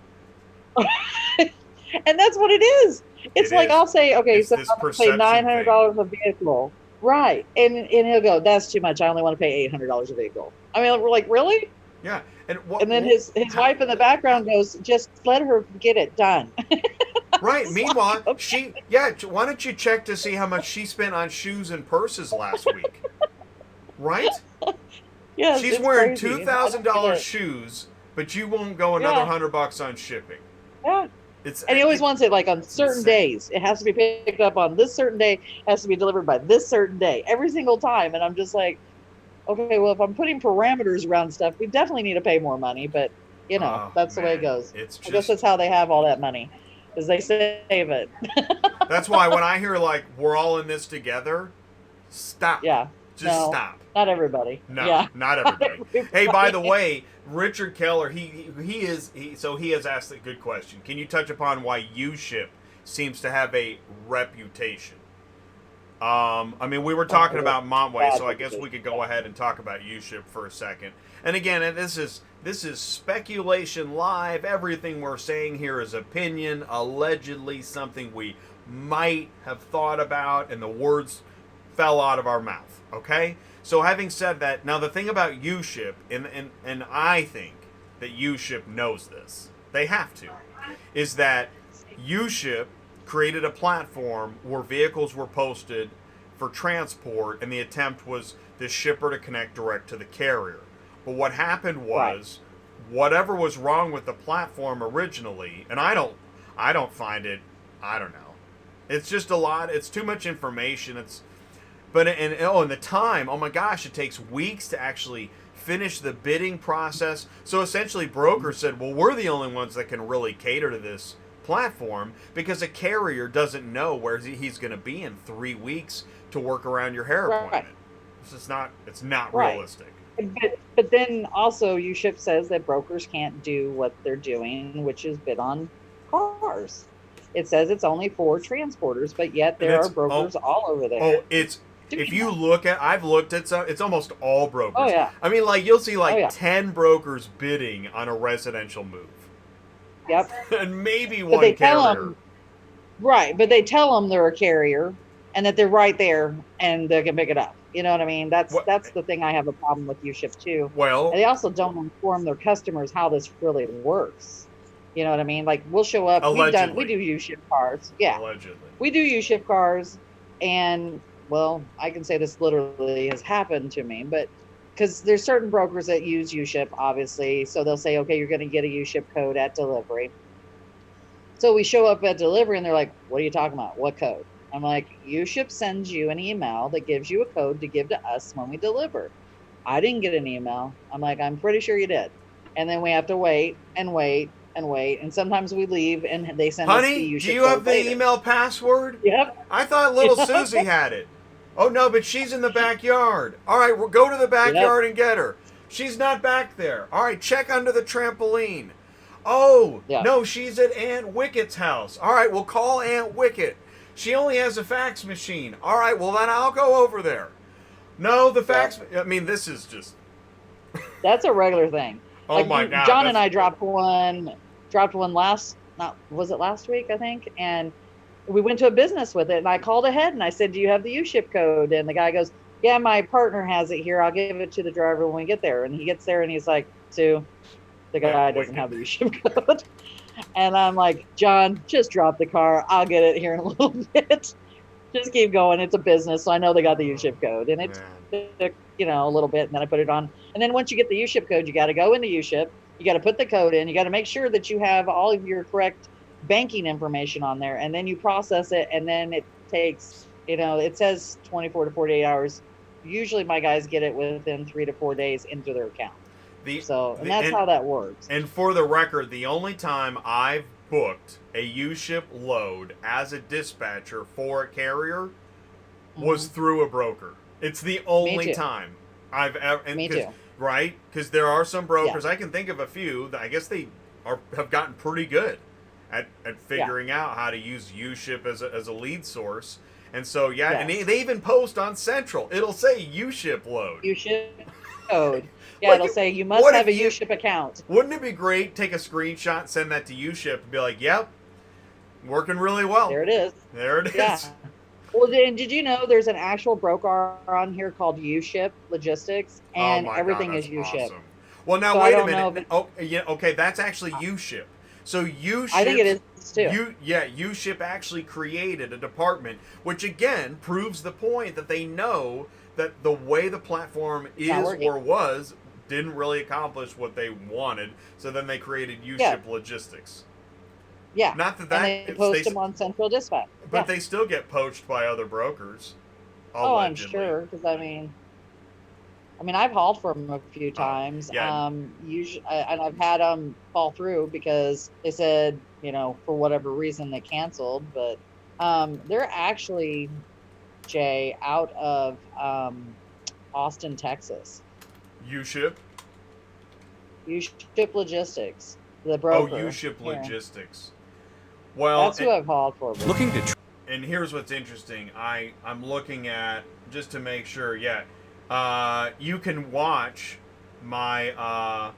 And that's what it is. It's like, I'll say, okay, so I'll pay $900 a vehicle. Right. And he'll go, that's too much. I only want to pay $800 a vehicle. I mean, we're like, really? Yeah. And then his wife in the background goes, just let her get it done. Right. Meanwhile, why don't you check to see how much she spent on shoes and purses last week? Right? Yeah. She's wearing $2,000 shoes, but you won't go another $100 on shipping. Yeah. And he always wants it like on certain days. It has to be picked up on this certain day, has to be delivered by this certain day, every single time. And I'm just like, okay, well, if I'm putting parameters around stuff, we definitely need to pay more money. But, you know, that's the way it goes. I guess that's how they have all that money, is they save it. That's why when I hear, like, we're all in this together, stop. Yeah. Just stop. Not everybody. No, not everybody. Hey, by the way, Richard Keller, he has asked a good question. Can you touch upon why U-Ship seems to have a reputation? I mean, we were talking about Montway, so I guess we could go ahead and talk about U-Ship for a second. And again, this is speculation live. Everything we're saying here is opinion, allegedly something we might have thought about, and the words fell out of our mouth. Okay? So having said that, now the thing about U-Ship, and I think that U-Ship knows this, they have to, is that U-Ship created a platform where vehicles were posted for transport, and the attempt was the shipper to connect direct to the carrier. But what happened was, whatever was wrong with the platform originally, and I don't find it, I don't know. It's just a lot, it's too much information, and the time, oh my gosh, it takes weeks to actually finish the bidding process. So essentially brokers said, well, we're the only ones that can really cater to this platform, because a carrier doesn't know where he's going to be in 3 weeks to work around your hair appointment. It's not realistic. But then also U-Ship says that brokers can't do what they're doing, which is bid on cars. It says it's only for transporters, but yet there are brokers all over there. If you look at, I've looked at some, it's almost all brokers. Oh yeah. I mean, like, you'll see 10 brokers bidding on a residential move. Yep. And maybe one carrier. But they tell them they're a carrier and that they're right there and they can pick it up. You know what I mean? That's the thing I have a problem with U-Ship too. Well, and they also don't inform their customers how this really works. You know what I mean? Like, we'll show up. We do U-Ship cars. Yeah. Allegedly. We do U-Ship cars, and well, I can say this literally has happened to me, but because there's certain brokers that use U-Ship, obviously, so they'll say, okay, you're going to get a U-Ship code at delivery. So we show up at delivery, and they're like, what are you talking about? What code? I'm like, U-Ship sends you an email that gives you a code to give to us when we deliver. I didn't get an email. I'm like, I'm pretty sure you did. And then we have to wait and wait and wait, and sometimes we leave, and they send us the U-Ship code. Do you have the email password? Yep. I thought little Susie had it. Oh, no, but she's in the backyard. All right, we'll go to the backyard and get her. She's not back there. All right, check under the trampoline. Oh, no, she's at Aunt Wicket's house. All right, we'll call Aunt Wicket. She only has a fax machine. All right, well, then I'll go over there. No, the fax... I mean, this is just... That's a regular thing. Oh, my God. John and I dropped one was it last week, I think? And we went to a business with it, and I called ahead and I said, do you have the U-Ship code? And the guy goes, yeah, my partner has it here. I'll give it to the driver when we get there. And he gets there and he's like, Sue, the guy doesn't have the U-Ship code. And I'm like, John, just drop the car. I'll get it here in a little bit. Just keep going. It's a business, so I know they got the U-Ship code. And it took, a little bit, and then I put it on. And then once you get the U-Ship code, you got to go into U-Ship. You got to put the code in. You got to make sure that you have all of your correct banking information on there, and then you process it, and then it takes, it says 24 to 48 hours. Usually my guys get it within 3 to 4 days into their account. That's how that works. And for the record, the only time I've booked a U-Ship load as a dispatcher for a carrier was through a broker. It's the only time I've ever... Me too. Right? Because there are some brokers, I can think of a few, that I guess they have gotten pretty good at figuring out how to use U-Ship as a lead source. And so, and they even post on Central. It'll say U-Ship load. U-Ship code. Yeah, it'll say you must have a U-Ship account. Wouldn't it be great? Take a screenshot, send that to U-Ship, and be like, yep, working really well. There it is. There it is. Yeah. Well, did you know there's an actual broker on here called U-Ship Logistics, and everything is U-Ship. Awesome. Well, now, wait a minute. Okay, that's actually U-Ship. So U-Ship... I think it is, too. U-Ship actually created a department, which, again, proves the point that they know that the way the platform is or was didn't really accomplish what they wanted, so then they created U-Ship Logistics. Yeah. Not that And that they post them on Central Dispatch. but Yeah. they still get poached by other brokers. Oh, I'm Allegedly. sure, because I mean, I've hauled for them a few Oh, times. yeah. Usually, and I've had them fall through because they said, for whatever reason they canceled. But they're actually, Jay, out of Austin, Texas. U-Ship? U-Ship Logistics, the Oh, broker. U-Ship here. Logistics. Well, That's who I've hauled for. Looking to and here's what's interesting. I'm looking at, just to make sure, yeah. You can watch my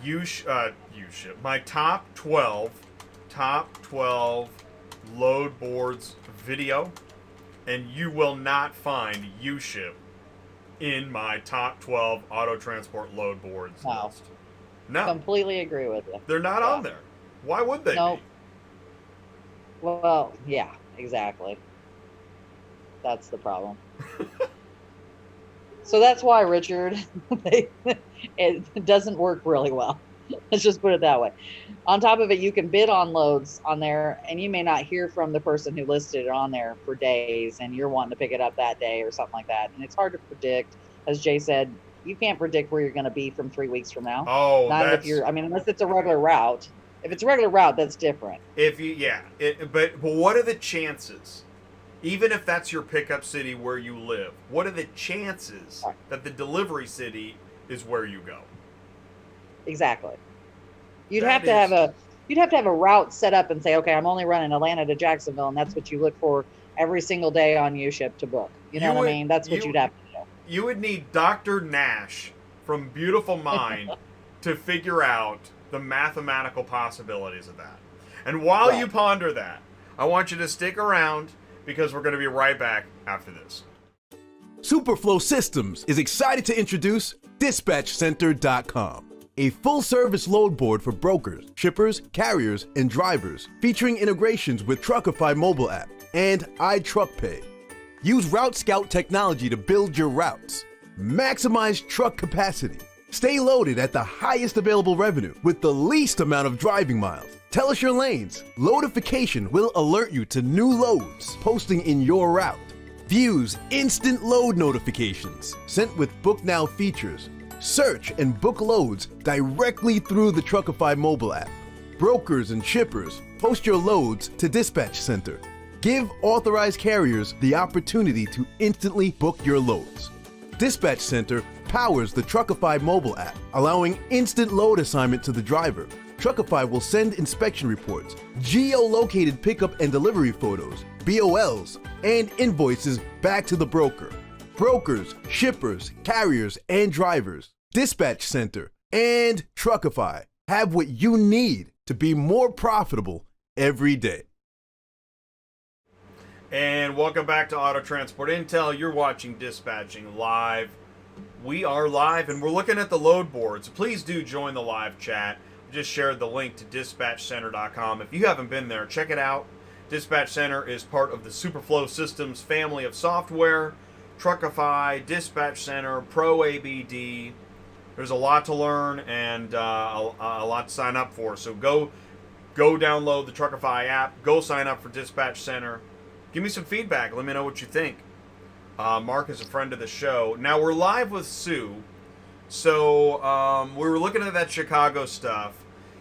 U-Ship, my top 12 load boards video, and you will not find U-Ship in my top 12 auto transport load boards No. list. No, Completely agree with you. they're not on there. Why would they Nope. be? Well, yeah, exactly. That's the problem. So that's why, Richard, it doesn't work really well. Let's just put it that way. On top of it, you can bid on loads on there, and you may not hear from the person who listed it on there for days, and you're wanting to pick it up that day or something like that. And it's hard to predict. As Jay said, you can't predict where you're going to be from 3 weeks from now. Oh, Not if you're, unless it's a regular route. If it's a regular route, that's different. But what are the chances? Even if that's your pickup city where you live, what are the chances that the delivery city is where you go? Exactly. You'd have to have a route set up and say, okay, I'm only running Atlanta to Jacksonville, and that's what you look for every single day on U-Ship to book. You know what I mean? That's what you'd have to do. You would need Dr. Nash from Beautiful Mind to figure out the mathematical possibilities of that. And while you ponder that, I want you to stick around, because we're going to be right back after this. Superflow Systems is excited to introduce DispatchCenter.com, a full-service load board for brokers, shippers, carriers, and drivers, featuring integrations with Truckify mobile app and iTruckPay. Use Route Scout technology to build your routes. Maximize truck capacity. Stay loaded at the highest available revenue with the least amount of driving miles. Tell us your lanes. Loadification will alert you to new loads posting in your route. Views instant load notifications sent with Book Now features. Search and book loads directly through the Truckify mobile app. Brokers and shippers, post your loads to Dispatch Center. Give authorized carriers the opportunity to instantly book your loads. Dispatch Center powers the Truckify mobile app, allowing instant load assignment to the driver. Truckify will send inspection reports, geo-located pickup and delivery photos, BOLs, and invoices back to the broker. Brokers, shippers, carriers, and drivers, Dispatch Center, and Truckify have what you need to be more profitable every day. And welcome back to Auto Transport Intel. You're watching Dispatching Live. We are live, and we're looking at the load boards. Please do join the live chat. Just shared the link to dispatchcenter.com. If you haven't been there, check it out. Dispatch Center is part of the Superflow Systems family of software. Truckify, Dispatch Center, Pro ABD. There's a lot to learn and a lot to sign up for. So go download the Truckify app. Go sign up for Dispatch Center. Give me some feedback. Let me know what you think. Mark is a friend of the show. Now we're live with Sue. So we were looking at that Chicago stuff.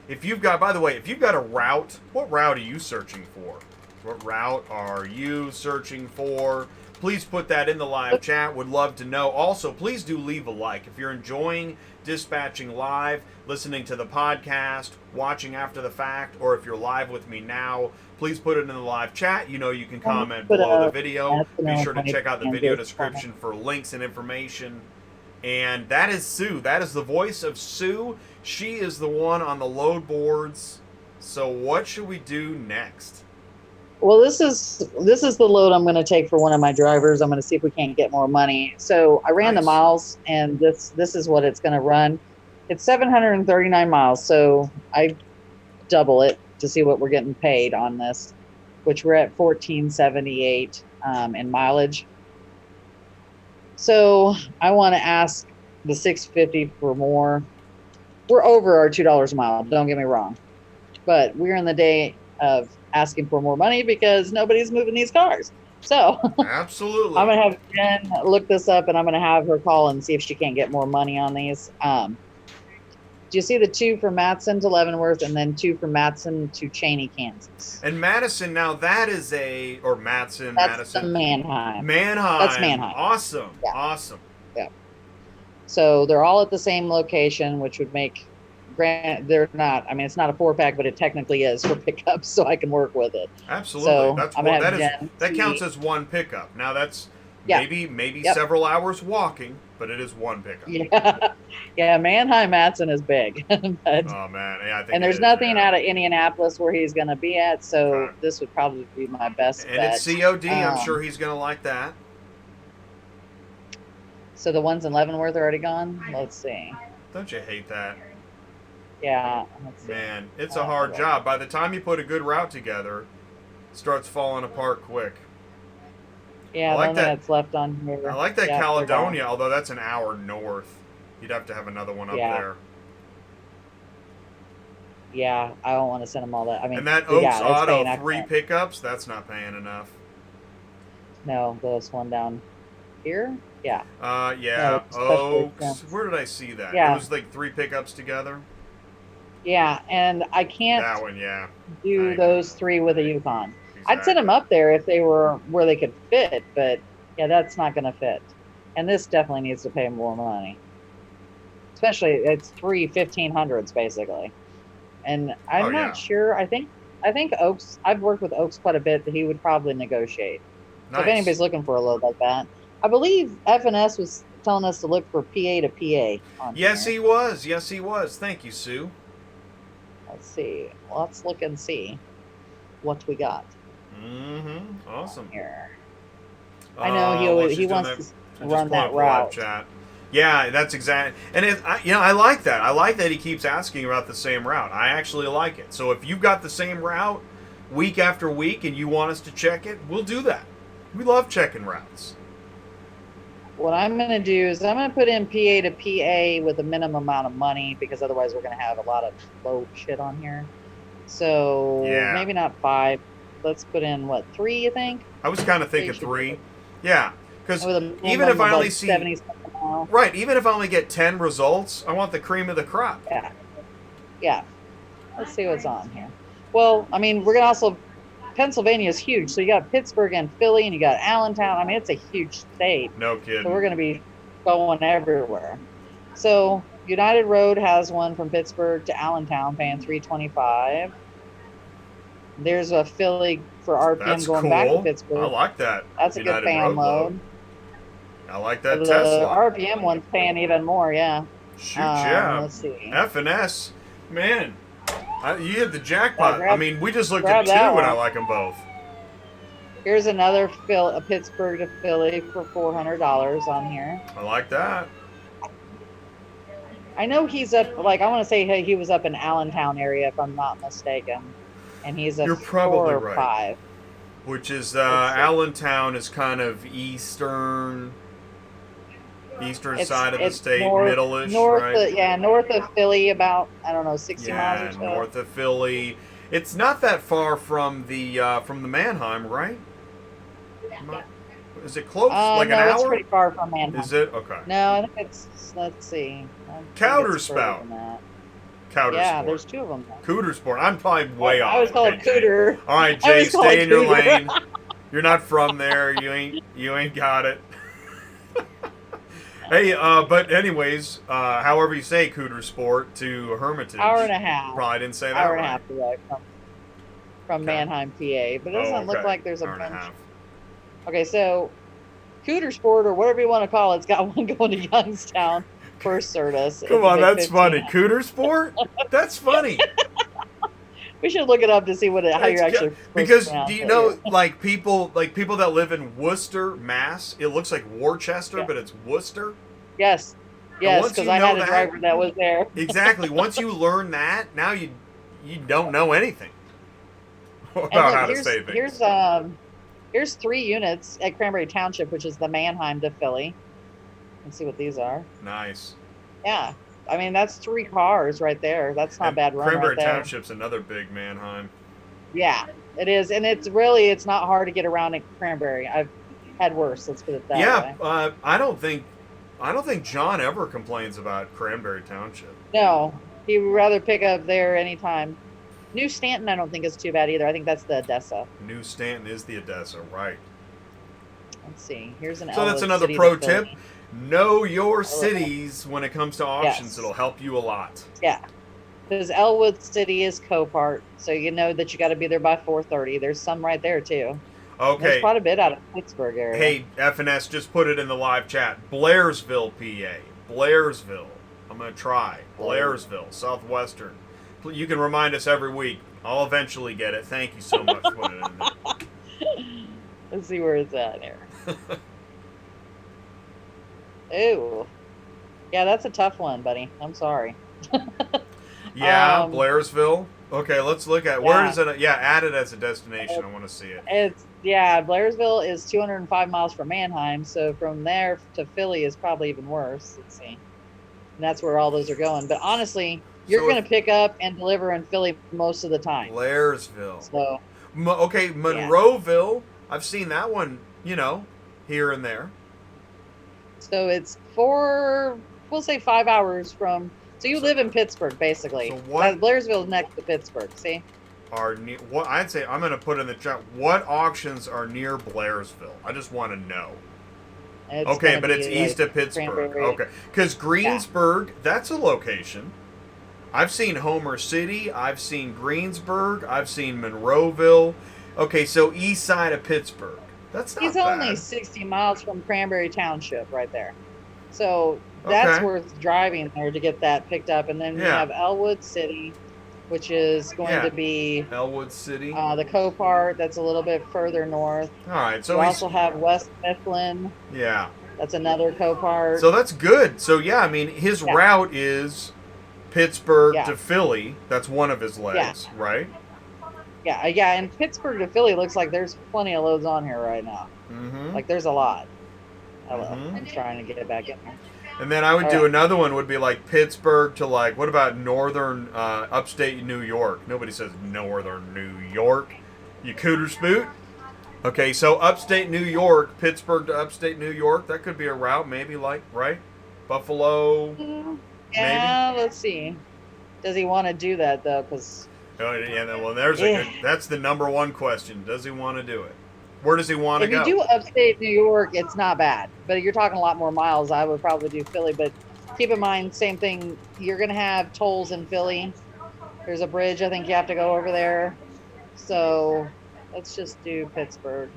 If you've got, by the way, if you've got a route, what route are you searching for? What route are you searching for? Please put that in the live chat. Would love to know. Also, please do leave a like. If you're enjoying Dispatching Live, listening to the podcast, watching after the fact, or if you're live with me now, please put it in the live chat. You know you can comment below the video. Be sure to check out the video description for links and information. And that is Sue. That is the voice of Sue. She is the one on the load boards. So what should we do next? Well, this is the load I'm going to take for one of my drivers. I'm going to see if we can't get more money. So I ran the miles, and this is what it's going to run. It's 739 miles, so I double it to see what we're getting paid on this, which we're at 1478 in mileage. So I want to ask the 650 for more. We're over our $2 a mile. Don't get me wrong. but we're in the day of asking for more money because nobody's moving these cars. So Absolutely. I'm going to have Jen look this up, and I'm going to have her call and see if she can't get more money on these. Do you see the 2 from Matson to Leavenworth and then 2 from Matson to Cheney, Kansas? And Madison, now that is That's Madison. the Manheim. Manheim. That's Manheim. Awesome. Yeah. Awesome. Yeah. So they're all at the same location, which would make, they're not, I mean, it's not a 4-pack, but it technically is for pickups, so I can work with it. Absolutely. So That's I'm one, gonna have that counts as one pickup. Now that's maybe Yep. several hours walking, but it is one pickup. Yeah. Yeah, Manheim Matson is big. But, Oh man, yeah, I think. and there's nothing out of Indianapolis where he's going to be at, so this would probably be my best and bet. it's COD. I'm sure he's going to like that. So the ones in Leavenworth are already gone? Let's see. Don't you hate that? Yeah. Let's see. Man, it's a hard job. By the time you put a good route together, it starts falling apart quick. Yeah, I like the only that. that's left on here. I like that Yeah, Caledonia, although that's an hour north. You'd have to have another one up there. Yeah, I don't want to send them all that. I mean, And that yeah, Oaks it's Auto paying 3 excellent. pickups, that's not paying enough. No, this one down here? Yeah. Yeah. it's especially Oaks. since- Where did I see that? Yeah. It was like 3 pickups together. Yeah, and I can't That one, yeah. do those 3 with a Yukon. Exactly. I'd send them up there if they were where they could fit, but yeah, that's not going to fit. And this definitely needs to pay more money. Especially, it's 3 1500s basically. And I'm not sure. I think Oaks, I've worked with Oaks quite a bit, that he would probably negotiate. So if anybody's looking for a load like that, I believe FNS was telling us to look for PA to PA. Yes, he was. Yes, he was. Thank you, Sue. Let's see. Let's look and see what we got. Mm-hmm. Awesome. Here. I know he wants to run that route. Chat. Yeah, that's exactly. And I like that. I like that he keeps asking about the same route. I actually like it. So if you've got the same route week after week and you want us to check it, we'll do that. We love checking routes. What I'm going to do is I'm going to put in PA to PA with a minimum amount of money, because otherwise we're going to have a lot of low shit on here. So maybe not 5. Let's put in, what, 3, you think? I was kind of thinking 3. Yeah, because even if if I only see... 70 Right, even if I only get 10 results, I want the cream of the crop. Yeah. Yeah. Let's see what's on here. Well, I mean, we're going to also... Pennsylvania is huge, so you got Pittsburgh and Philly, and you got Allentown. I mean, it's a huge state. No kidding. So we're going to be going everywhere. So United Road has one from Pittsburgh to Allentown, paying $325. There's a Philly for RPM That's going cool. back to Pittsburgh. I like that. That's United a good fan load. I like that The Tesla. RPM one's paying even more, yeah. Shoot, yeah. Let's see. FNS, man, you hit the jackpot. Grab- I mean, we just looked grab at 2 that and one. I like them both. Here's another a Pittsburgh to Philly for $400 on here. I like that. I know he's up, like, I want to say he was up in Allentown area, if I'm not mistaken. And he's a You're 4 probably or right. 5. Which is, Allentown is kind of eastern side of the state, middle-ish, right? North of Philly, about, I don't know, 60 miles or so. North of Philly. It's not that far from the Manheim, right? Is it close? Like an hour? No, it's pretty far from Manheim. Is it? Okay. No, I think it's, let's see. Counterspout. Countersport. Yeah, there's 2 of them. Cootersport. I'm probably way off. I always call it Cooter. All right, Jay, stay in your lane. You're not from there. You ain't got it. Hey, but anyways, however you say Cootersport to Hermitage. Hour and a half. Probably didn't say that Hour right. and a half away from Manheim, PA. But it doesn't look like there's a Hour and a bunch. half. Okay, so Cooter Sport, or whatever you want to call it, it's got one going to Youngstown for service. Come on, that's funny. Cootersport? That's funny. We should look it up to see how you're actually because do you know, like people that live in Worcester, Mass, it looks like Worcester, but it's Worcester. Yes, because I had a driver that was there. Exactly. Once you learn that, now you don't know anything about how to say things. Here's 3 units at Cranberry Township, which is the Manheim to Philly. Let's see what these are. Nice. Yeah. I mean, that's 3 cars right there. That's not a bad run Cranberry right there. Township's another big Manheim. Yeah, it is, and it's not hard to get around in Cranberry. I've had worse. Let's put it that way. I don't think John ever complains about Cranberry Township. No, he would rather pick up there anytime. New Stanton, I don't think is too bad either. I think that's the Odessa. New Stanton is the Odessa, right? Let's see. Here's an. So that's Elwood another City pro to tip. Philly. Know your cities when it comes to auctions. Yes. It'll help you a lot. Yeah, because Elwood City is Copart, so you know that you got to be there by 4:30. There's some right there too. Okay. There's quite a bit out of Pittsburgh area. Hey, FNS, just put it in the live chat. Blairsville, PA. Blairsville. I'm going to try. Blairsville, Southwestern. You can remind us every week. I'll eventually get it. Thank you so much for putting it in there. Let's see where it's at here. Ooh. Yeah, that's a tough one, buddy. I'm sorry. Yeah, Blairsville. Okay, let's look at where Yeah. is it? Yeah, add it as a destination. I want to see it. Blairsville is 205 miles from Mannheim, so from there to Philly is probably even worse. Let's see. And that's where all those are going. But honestly, you're So going to pick up and deliver in Philly most of the time. Blairsville. So, Okay, Monroeville. I've seen that one, here and there. so it's we'll say 5 hours from. So you live in Pittsburgh, basically. So what- Blairsville is next to Pittsburgh. See? What I'd say, I'm going to put in the chat, what auctions are near Blairsville? I just want to know. It's Okay, gonna but be it's like east of Pittsburgh. Cranberry. Okay, because Greensburg, that's a location. I've seen Homer City. I've seen Greensburg. I've seen Monroeville. Okay, so east side of Pittsburgh. That's not He's bad. only 60 miles from Cranberry Township right there. So that's Okay. worth driving there to get that picked up. And then we Yeah. have Elwood City, which is going to be Elwood City. the Copart. That's a little bit further north. All right, so We he's, also have West Mifflin. yeah. That's another Copart. So that's good. So yeah, I mean, his Yeah. route is Pittsburgh Yeah. to Philly. That's one of his legs, right? yeah. And Pittsburgh to Philly looks like there's plenty of loads on here right now. Mm-hmm. Like there's a lot. Hello. Mhm. I'm trying to get it back in there. And then I would All do right. another one would be like Pittsburgh to like, what about northern upstate New York? Nobody says northern New York. You cooter spoot? Okay, so upstate New York, Pittsburgh to upstate New York, that could be a route, maybe like, right? Buffalo. Yeah, let's see. Does he want to do that though? Because Oh, yeah, well, there's Yeah. that's the number one question. Does he want to do it? Where does he want to if go? you do upstate New York, it's not bad. But you're talking a lot more miles. I would probably do Philly. But keep in mind, same thing. You're going to have tolls in Philly. There's a bridge. I think you have to go over there. So let's just do Pittsburgh.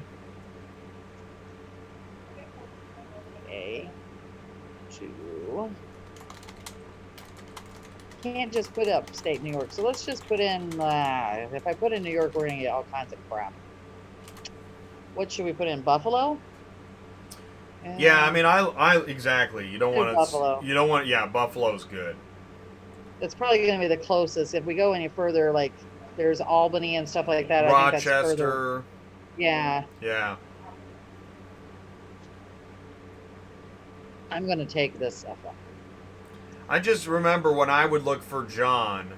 A2. Can't just put upstate New York. So let's just put in, if I put in New York, we're going to get all kinds of crap. What should we put in? Buffalo? Yeah, I mean, I exactly. You don't Do want to. Buffalo. You don't want. Yeah, Buffalo's good. It's probably going to be the closest. If we go any further, like there's Albany and stuff like that. I think that's further. Rochester. Yeah, Yeah. I'm going to take this stuff off. I just remember when I would look for John,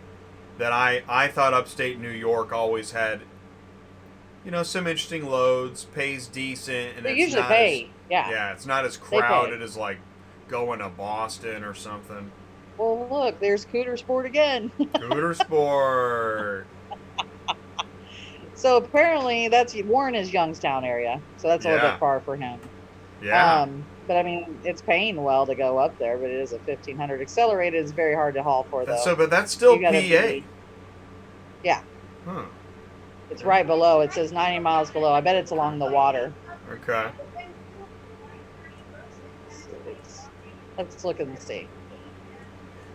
that I thought upstate New York always had, some interesting loads, pays decent, and They it's usually not pay. As, Yeah. it's not as pay. crowded as like going to Boston or something. Well, look, there's Cooter Sport again. Scooter Sport. So apparently Warren is Youngstown area, so that's a little Yeah. bit far for him. Yeah. But I mean, it's paying well to go up there, but it is a 1500 accelerated. Is very hard to haul for though. But that's still You gotta PA. be- Yeah, Huh. it's right below. It says 90 miles below. I bet it's along the water. Okay. Let's look and see.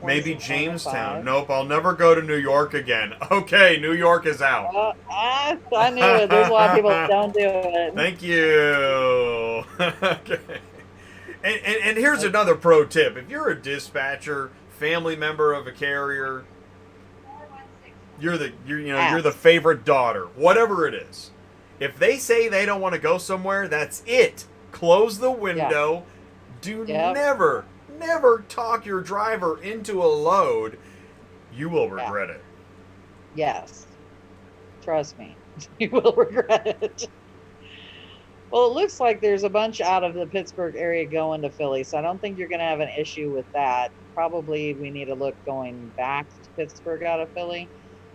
Maybe 1,605. Jamestown. Nope, I'll never go to New York again. Okay, New York is out. I knew it. There's a lot of people that don't do it. Thank you. Okay. And here's another pro tip. If you're a dispatcher, family member of a carrier, you're the favorite daughter, whatever it is. If they say they don't want to go somewhere, that's it. Close the window. Do Yep. never talk your driver into a load, you will regret it. Yes. Trust me. You will regret it. Well, it looks like there's a bunch out of the Pittsburgh area going to Philly, so I don't think you're going to have an issue with that. Probably we need to look going back to Pittsburgh out of Philly.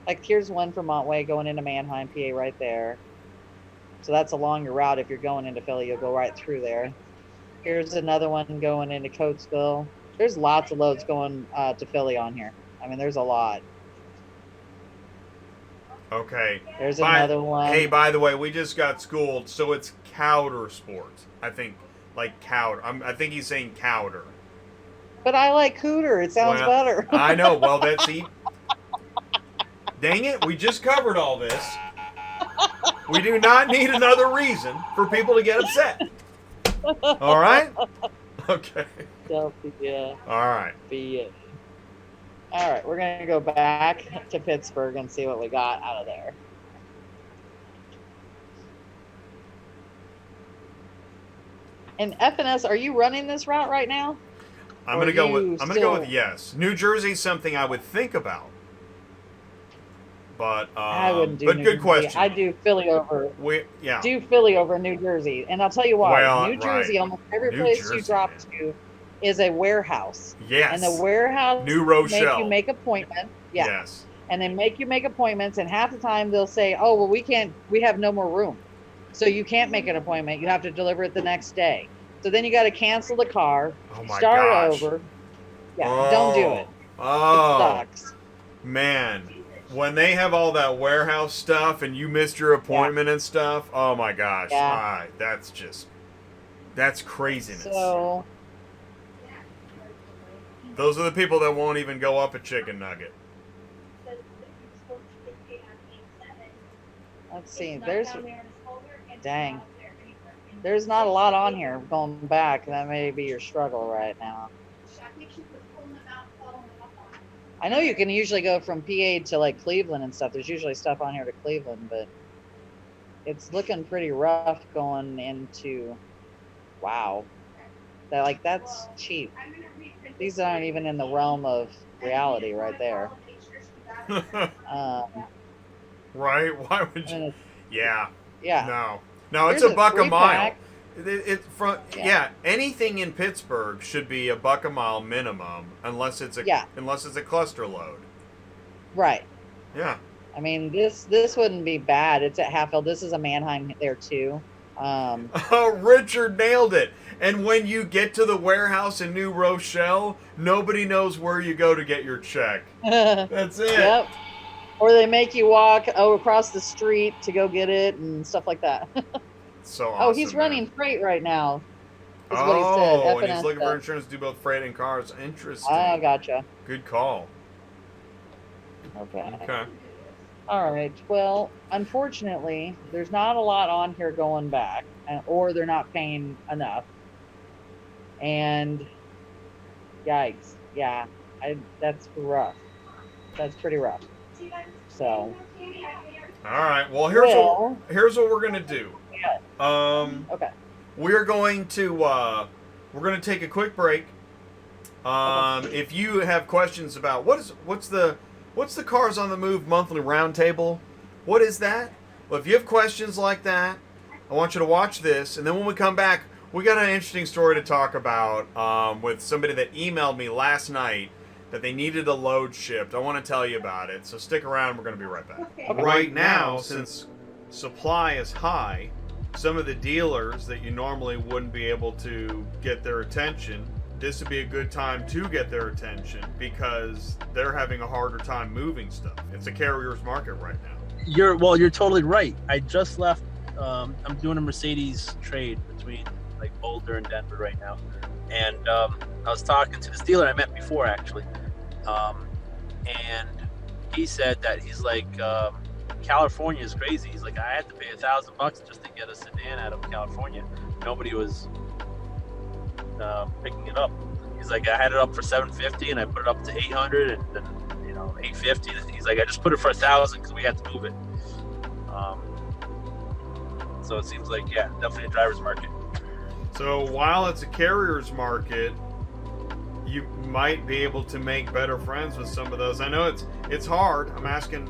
Like, here's one from Montway going into Manheim, PA right there. So that's along your route. If you're going into Philly, you'll go right through there. Here's another one going into Coatesville. There's lots of loads going to Philly on here. I mean, there's a lot. Okay. There's another one. Hey, by the way, we just got schooled, so it's Cowder Sports. I think, like Cowder. I think he's saying Cowder. But I like Cooter. It sounds better. I know. Well, dang it, we just covered all this. We do not need another reason for people to get upset. All right? Okay. All right. All right, we're going to go back to Pittsburgh and see what we got out of there. And FNS, are you running this route right now? I'm going to go with yes. New Jersey's something I would think about. But I wouldn't do but New good Jersey. question. I do Philly over. Yeah. Do Philly over New Jersey, and I'll tell you why. Well, New Jersey, right. almost every New place Jersey, you drop to is a warehouse. Yes. And the warehouse New Rochelle. make you make appointments. Yeah. Yes. And they make you make appointments, and half the time they'll say, "Oh, well, we have no more room, so you can't make an appointment. You have to deliver it the next day." So then you got to cancel the car, start over. Yeah, don't do it. Oh, it sucks. Man, when they have all that warehouse stuff and you missed your appointment and stuff, oh my gosh, that's craziness. So those are the people that won't even go up a chicken nugget. Let's see. There's not a lot on here going back. That may be your struggle right now. I know you can usually go from PA to like Cleveland and stuff. There's usually stuff on here to Cleveland, but it's looking pretty rough going into, wow. That's cheap. These aren't even in the realm of reality right there. Right? Why would you? Yeah. Yeah. No, it's a buck a mile. Anything in Pittsburgh should be a buck a mile minimum, unless it's a cluster load. Right. Yeah. I mean, this wouldn't be bad. It's at Hatfield. This is a Manheim there too. Richard nailed it. And when you get to the warehouse in New Rochelle, nobody knows where you go to get your check. That's it. Yep. Or they make you walk across the street to go get it and stuff like that. So awesome. He's running freight right now. Is what he said. And he's looking for insurance to do both freight and cars. Interesting. Oh, gotcha. Good call. Okay. All right. Well, unfortunately, there's not a lot on here going back, or they're not paying enough. And yikes. Yeah, that's rough. That's pretty rough. So. All right. Well, here's what we're gonna do. Okay. We're going to take a quick break. If you have questions about what's the Cars on the Move monthly roundtable, what is that? Well, if you have questions like that, I want you to watch this, and then when we come back, we got an interesting story to talk about with somebody that emailed me last night that they needed a load shipped. I want to tell you about it, so stick around. We're going to be right back. Okay. Right now, since supply is high, some of the dealers that you normally wouldn't be able to get their attention, this would be a good time to get their attention because they're having a harder time moving stuff. It's a carrier's market right now. You're totally right. I just left. I'm doing a Mercedes trade between like Boulder and Denver right now, and I was talking to this dealer I met before actually, and he said that he's like. California is crazy. He's like, I had to pay $1,000 just to get a sedan out of California. Nobody was picking it up. He's like, I had it up for $750 and I put it up to $800 and then $850. He's like, I just put it for $1,000 because we had to move it. So it seems like definitely a driver's market. So while it's a carrier's market, you might be able to make better friends with some of those. I know it's hard. I'm asking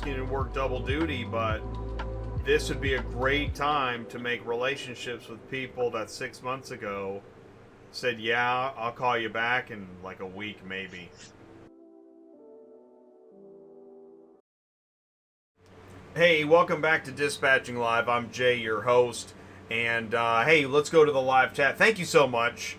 you to work double duty, but this would be a great time to make relationships with people that 6 months ago said, yeah, I'll call you back in like a week maybe. Hey, welcome back to Dispatching Live. I'm Jay, your host. And hey, let's go to the live chat. Thank you so much.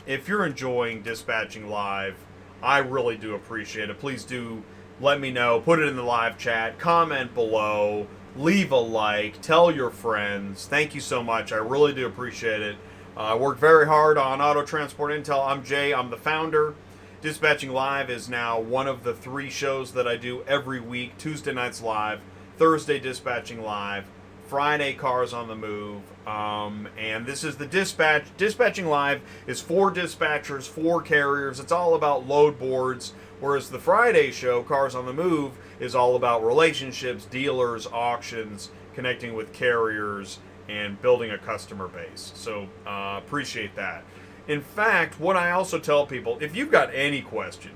If you're enjoying Dispatching Live, I really do appreciate it. Please do let me know. Put it in the live chat. Comment below. Leave a like. Tell your friends. Thank you so much. I really do appreciate it. I work very hard on Auto Transport Intel. I'm Jay. I'm the founder. Dispatching Live is now one of the 3 shows that I do every week. Tuesday nights live, Thursday Dispatching Live, Friday Cars on the Move, and this is the dispatch. Dispatching Live is for dispatchers, for carriers. It's all about load boards, whereas the Friday show, Cars on the Move, is all about relationships, dealers, auctions, connecting with carriers, and building a customer base. So appreciate that. In fact, what I also tell people, if you've got any question,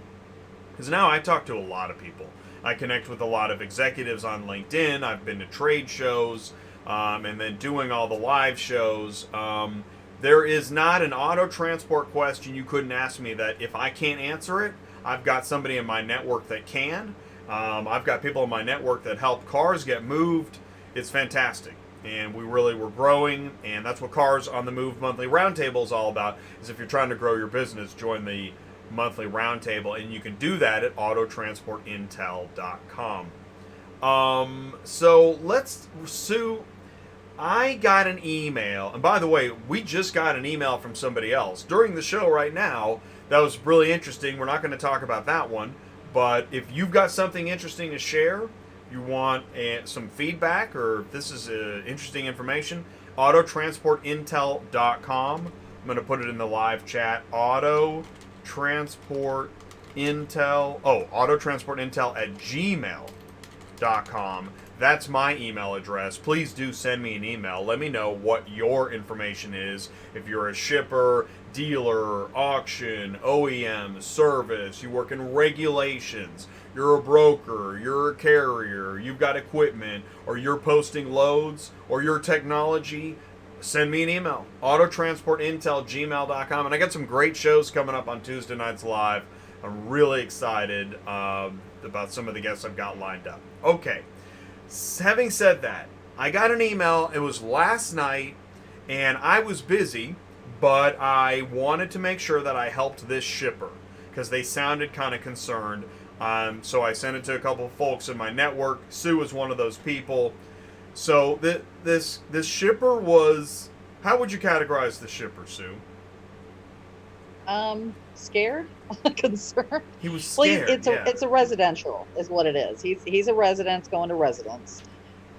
because now I talk to a lot of people. I connect with a lot of executives on LinkedIn. I've been to trade shows, and then doing all the live shows. There is not an auto transport question you couldn't ask me that if I can't answer it, I've got somebody in my network that can. I've got people in my network that help cars get moved. It's fantastic. And we're growing, and that's what Cars on the Move Monthly Roundtable is all about, is if you're trying to grow your business, join the monthly roundtable, and you can do that at autotransportintel.com. So Sue, I got an email, and by the way, we just got an email from somebody else during the show right now that was really interesting. We're not going to talk about that one, but if you've got something interesting to share, you want some feedback, or if this is interesting information, autotransportintel.com. I'm going to put it in the live chat. autotransportintel@gmail.com. That's my email address. Please do send me an email. Let me know what your information is. If you're a shipper, dealer, auction, OEM, service, you work in regulations, you're a broker, you're a carrier, you've got equipment, or you're posting loads, or your technology, send me an email. autotransportintel@gmail.com. And I got some great shows coming up on Tuesday nights live. I'm really excited about some of the guests I've got lined up. Okay. Having said that, I got an email. It was last night, and I was busy, but I wanted to make sure that I helped this shipper because they sounded kind of concerned. So I sent it to a couple of folks in my network. Sue was one of those people. So this shipper was, how would you categorize the shipper, Sue? Scared, concerned. He was scared. Well, it's a residential, is what it is. He's a resident going to residence,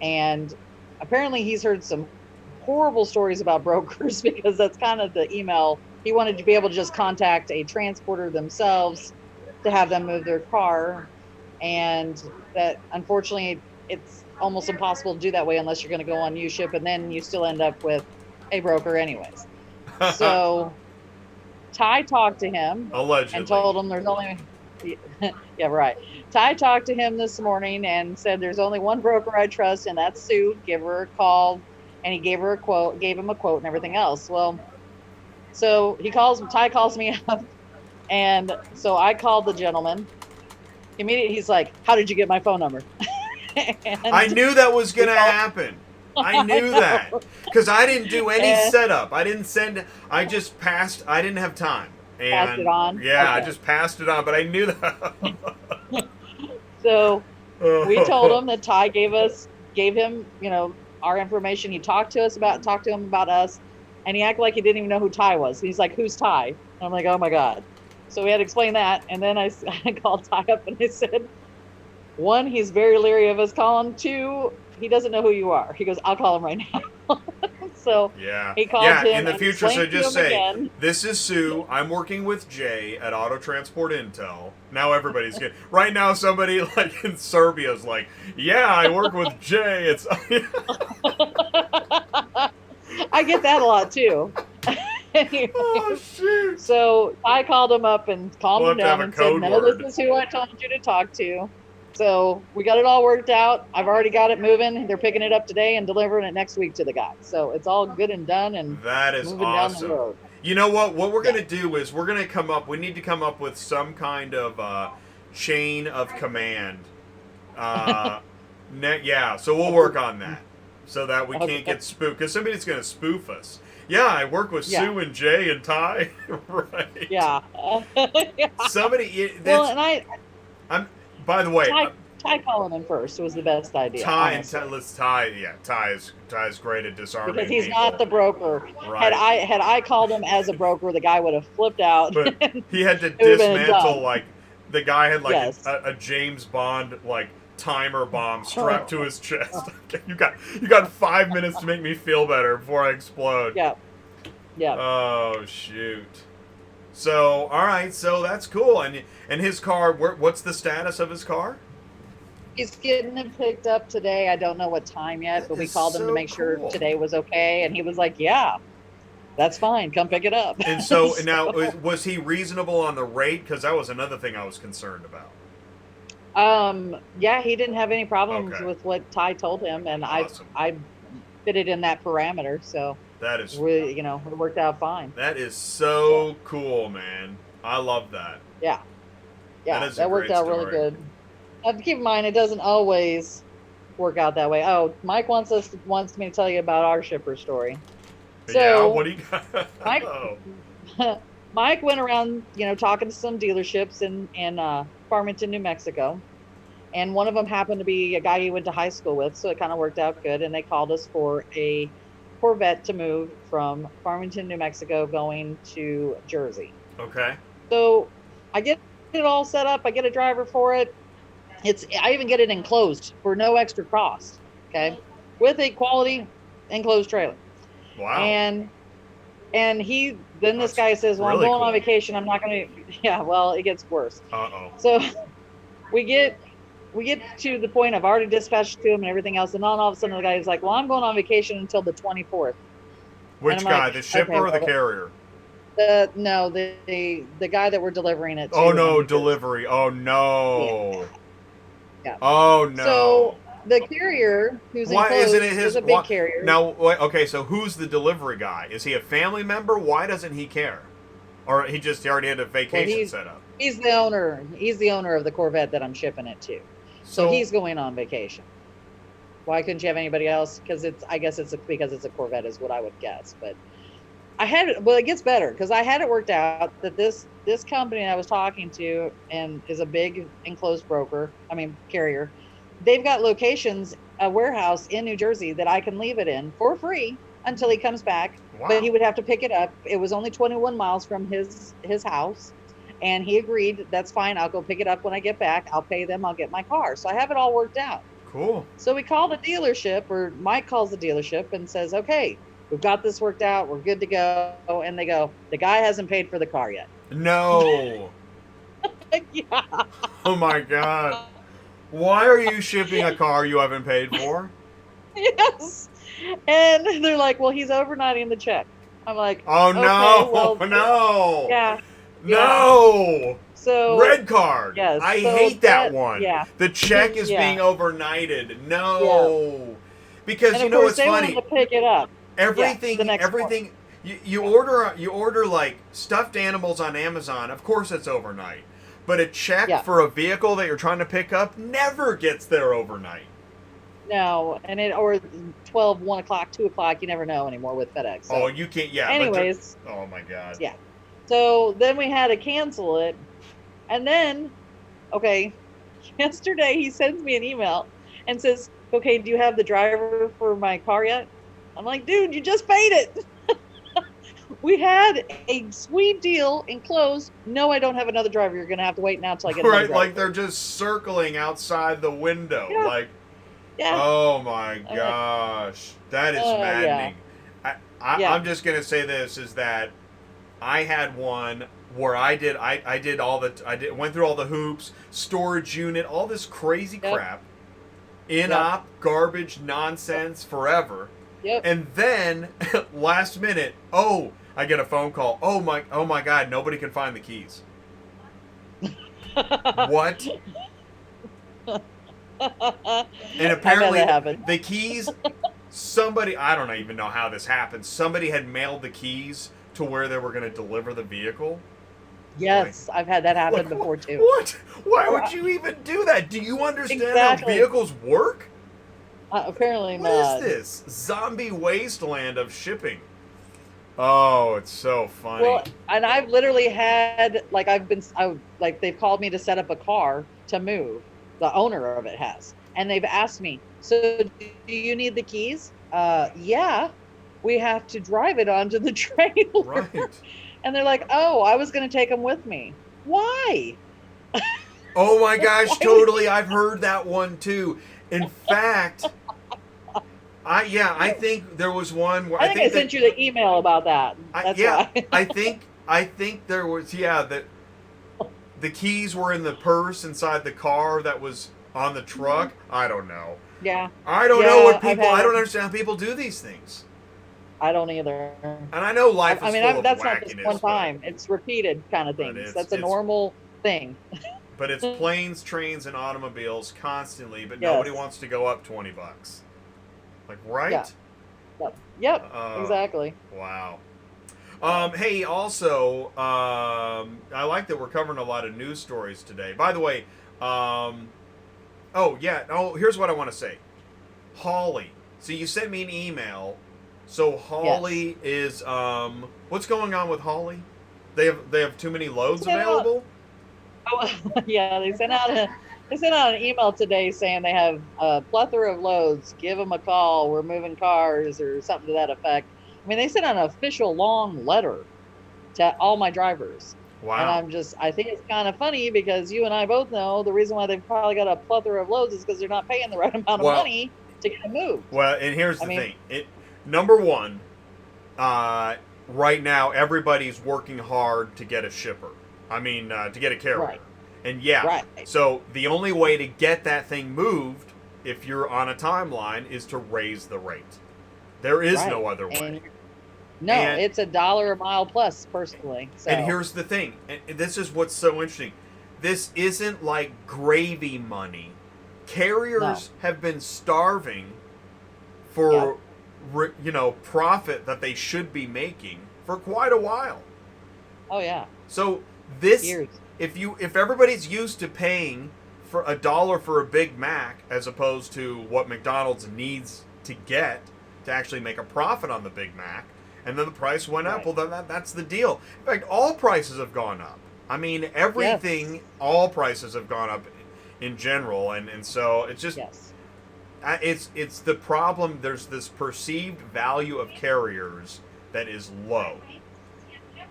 and apparently he's heard some horrible stories about brokers because that's kind of the email. He wanted to be able to just contact a transporter themselves to have them move their car, and that unfortunately it's almost impossible to do that way unless you're going to go on UShip, and then you still end up with a broker anyways. So Ty talked to him allegedly and told him there's only yeah, right. Ty talked to him this morning and said there's only one broker I trust, and that's Sue. Give her a call. And he gave him a quote and everything else. Well, so Ty calls me up, and so I called the gentleman. Immediately he's like, "How did you get my phone number?" I knew that was going to happen. I knew that because I didn't do any setup. I didn't send. I just passed. I didn't have time. And passed it on. Yeah, okay. I just passed it on, but I knew that. So we told him that Ty gave him, our information. He talked to him about us, and he acted like he didn't even know who Ty was. He's like, "Who's Ty?" And I'm like, "Oh my God." So we had to explain that, and then I called Ty up and I said, 1, he's very leery of us calling. 2, he doesn't know who you are. He goes, "I'll call him right now." So yeah, he called him in the future. So just say, again. "This is Sue. I'm working with Jay at Auto Transport Intel." Now everybody's getting right now. Somebody like in Serbia is like, "Yeah, I work with Jay." It's I get that a lot too. Anyway, Oh shoot! so I called him up and calmed We'll him have to have down a and said, code no, word. this is who I told you to talk to. So we got it all worked out. I've already got it moving. They're picking it up today and delivering it next week to the guy. So it's all good and done and That is moving down the awesome. road. You know what? What we're gonna do is we need to come up with some kind of chain of command. Yeah, so we'll work on that so that we can't get spooked because somebody's gonna spoof us. Yeah, I work with Sue and Jay and Ty. Right. Yeah. Somebody. Well, and I'm. By the way, Ty calling him first was the best idea. Ty honestly. and Ty. Yeah, Ty's great at disarming. Because he's people. not the broker. Right. Had I called him as a broker, the guy would have flipped out. But he had to It would've been dismantle done. like the guy had like Yes. a James Bond like timer bomb strapped to his chest. you got 5 minutes to make me feel better before I explode. Yeah. Yeah. Oh shoot. So all right, so that's cool. And his car, what's the status of his car? He's getting it picked up today. I don't know what time yet, but we is called him so to make sure cool. today was okay, and he was like, "Yeah, that's fine. Come pick it up." And so, now was he reasonable on the rate? Because that was another thing I was concerned about. Yeah, he didn't have any problems Okay. with what Ty told him, and Awesome. I fitted in that parameter, so That is it worked out fine. that is so cool, man. I love that. Yeah, yeah, That is a that worked great out really story. good. Now, keep in mind, it doesn't always work out that way. Oh, Mike wants me to tell you about our shipper story. Yeah, So, what do you got? Mike- Oh. Mike went around, talking to some dealerships in Farmington, New Mexico, and one of them happened to be a guy he went to high school with, so it kind of worked out good. And they called us for a Corvette to move from Farmington, New Mexico, going to Jersey. Okay. So I get it all set up. I get a driver for it. I even get it enclosed for no extra cost. Okay, with a quality enclosed trailer. Wow. And this That's guy says, well, really I'm going cool. on vacation. I'm not going to, yeah, well, it gets worse. Uh-oh. So we get to the point I've already dispatched to him and everything else. And then all of a sudden the guy's like, well, I'm going on vacation until the 24th. Which I'm guy? like, The shipper okay, or the well, carrier? No, the guy that we're delivering it to. Oh, no, in Jersey. delivery. Oh, no. Yeah. Oh, no. So the carrier who's Why enclosed isn't it his? is a big carrier. Now, okay, so who's the delivery guy? Is he a family member? Why doesn't he care? Or he already had a vacation set up? He's the owner. He's the owner of the Corvette that I'm shipping it to. So he's going on vacation. Why couldn't you have anybody else? Because I guess it's because it's a Corvette is what I would guess. But it gets better because I had it worked out that this company I was talking to and is a big enclosed carrier. They've got locations, a warehouse in New Jersey that I can leave it in for free until he comes back. Wow. But he would have to pick it up. It was only 21 miles from his house. And he agreed, that's fine. I'll go pick it up when I get back. I'll pay them. I'll get my car. So I have it all worked out. Cool. So we call the dealership, or Mike calls the dealership and says, okay, we've got this worked out. We're good to go. And they go, the guy hasn't paid for the car yet. No. Yeah. Oh, my God. Why are you shipping a car you haven't paid for? Yes. And they're like, well, he's overnighting the check. I'm like, Oh, okay, no. well, No. yeah. No. So Red card. yes, I so hate that one. yeah. The check is Yeah. being overnighted. No. Because And you of know course, what's they funny? wanted to pick it up. Everything, the next everything. You order like stuffed animals on Amazon. Of course, it's overnight. But a check Yeah. for a vehicle that you're trying to pick up never gets there overnight. No, or 12, 1 o'clock, 2 o'clock. You never know anymore with FedEx. So. Oh, you can't. Yeah. but Anyways, oh my God. yeah. So then we had to cancel it, and then, okay, yesterday he sends me an email and says, "Okay, do you have the driver for my car yet?" I'm like, "Dude, you just paid it." We had a sweet deal enclosed. No, I don't have another driver. You're gonna have to wait now until I get another Right, driver. like they're just circling outside the window. Yeah. Like, Yeah. oh my gosh, that is yeah. maddening. Yeah. I'm just gonna say this is that I had one where I went through all the hoops, storage unit, all this crazy Yep. crap, in-op garbage nonsense forever. Yep. And then last minute, I get a phone call. Oh my God, nobody can find the keys. What? And I've had apparently that happen. the keys, somebody, I don't even know how this happened. Somebody had mailed the keys to where they were going to deliver the vehicle. Yes, I've had that happen Like, before too. what? Why would you even do that? Do you understand Exactly. how vehicles work? Apparently What not. is this? Zombie wasteland of shipping. Oh, it's so funny. Well, and I've literally had like like they've called me to set up a car to move. The owner of it has, and they've asked me, so do you need the keys? Yeah, we have to drive it onto the trailer. Right. And they're like, oh, I was going to take them with me. Why? Oh my gosh, Why would totally. I've heard that one too. In fact, I think there was one where I think I sent you the email about that. That's why. I think there was that the keys were in the purse inside the car that was on the truck. I don't know. Yeah. I don't know what I've people. I had- don't understand how people do these things. I don't either. And I know life is I mean, full of that's not just wackiness, one but- time. It's repeated kind of But things. it's- That's a it's- normal thing. But it's planes, trains, and automobiles constantly. But Yes. nobody wants to go up $20. Like, right? Yeah. Yep. Uh, Exactly. Wow. Hey, also, I like that we're covering a lot of news stories today. By the way, here's what I want to say. Holly. So you sent me an email. So Holly is, what's going on with Holly? They have too many loads Yeah. available? Oh, yeah. They sent out an email today saying they have a plethora of loads. Give them a call. We're moving cars or something to that effect. I mean, they sent out an official long letter to all my drivers. Wow. And I think it's kind of funny because you and I both know the reason why they've probably got a plethora of loads is because they're not paying the right amount of money to get them moved. Well, and here's the thing. Number one, right now everybody's working hard to get a shipper. I mean, to get a carrier. Right. And Right. so the only way to get that thing moved, if you're on a timeline, is to raise the rate. There is no other way. No, And- it's $1 a mile plus, personally. So. And here's the thing, and this is what's so interesting. This isn't like gravy money. Carriers have been starving for, profit that they should be making for quite a while. Oh yeah. So this, Years. if everybody's used to paying for $1 for a Big Mac as opposed to what McDonald's needs to get to actually make a profit on the Big Mac, and then the price went up, well, then that's the deal. In fact, all prices have gone up. I mean, everything, all prices have gone up in general, and so it's just, it's the problem. There's this perceived value of carriers that is low.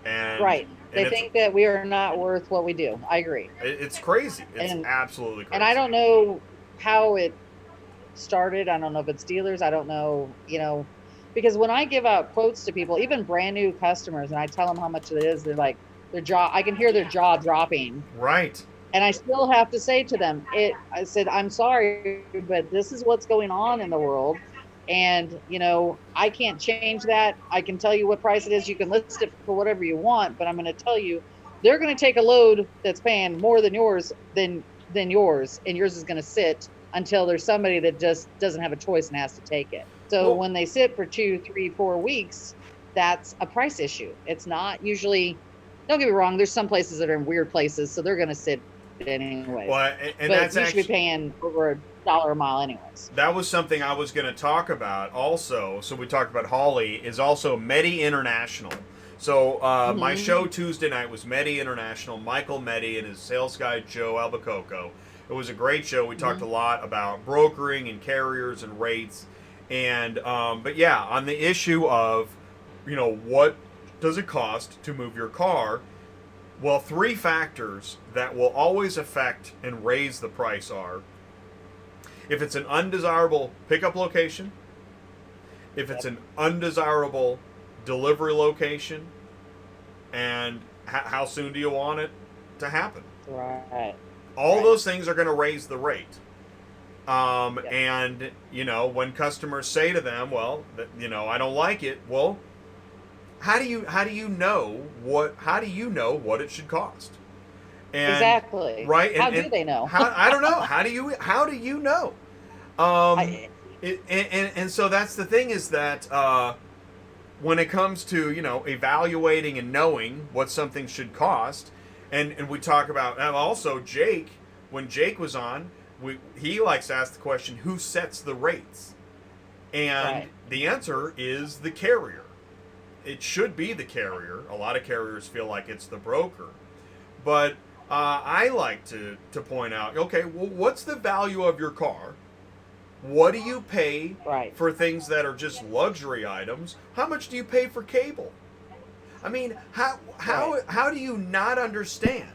And They think that we are not worth what we do. I agree. It's crazy. It's absolutely crazy. And I don't know how it started. I don't know if it's dealers. I don't know, because when I give out quotes to people, even brand new customers, and I tell them how much it is, they're like, I can hear their jaw dropping. Right. And I still have to say to them, I said, I'm sorry, but this is what's going on in the world. And, I can't change that. I can tell you what price it is. You can list it for whatever you want, but I'm going to tell you, they're going to take a load that's paying more than yours, than yours. And yours is going to sit until there's somebody that just doesn't have a choice and has to take it. So when they sit for 2, 3, 4 weeks, that's a price issue. It's not usually, don't get me wrong, there's some places that are in weird places, so they're going to sit anyway. Well, and but that's you should actually be paying over $1 a mile anyways. That was something I was going to talk about also. So we talked about Holly, is also Medi International. So my show Tuesday night was Medi International, Michael Medi and his sales guy Joe Albacoco. It was a great show. We talked a lot about brokering and carriers and rates. And but yeah, on the issue of, what does it cost to move your car? Well, 3 factors that will always affect and raise the price are: if it's an undesirable pickup location, if it's an undesirable delivery location, and how soon do you want it to happen? Right. All those things are going to raise the rate. And, when customers say to them, well, I don't like it, well, how do you know what it should cost? And, Exactly. right? How do they know? I don't know. How do you know? I, And so that's the thing, is that when it comes to, evaluating and knowing what something should cost, and we talk about, and also Jake, when Jake was on, he likes to ask the question, who sets the rates? And Right. the answer is the carrier. It should be the carrier. A lot of carriers feel like it's the broker. But I like to point out, okay, well, what's the value of your car? What do you pay Right. for things that are just luxury items? How much do you pay for cable? I mean, how do you not understand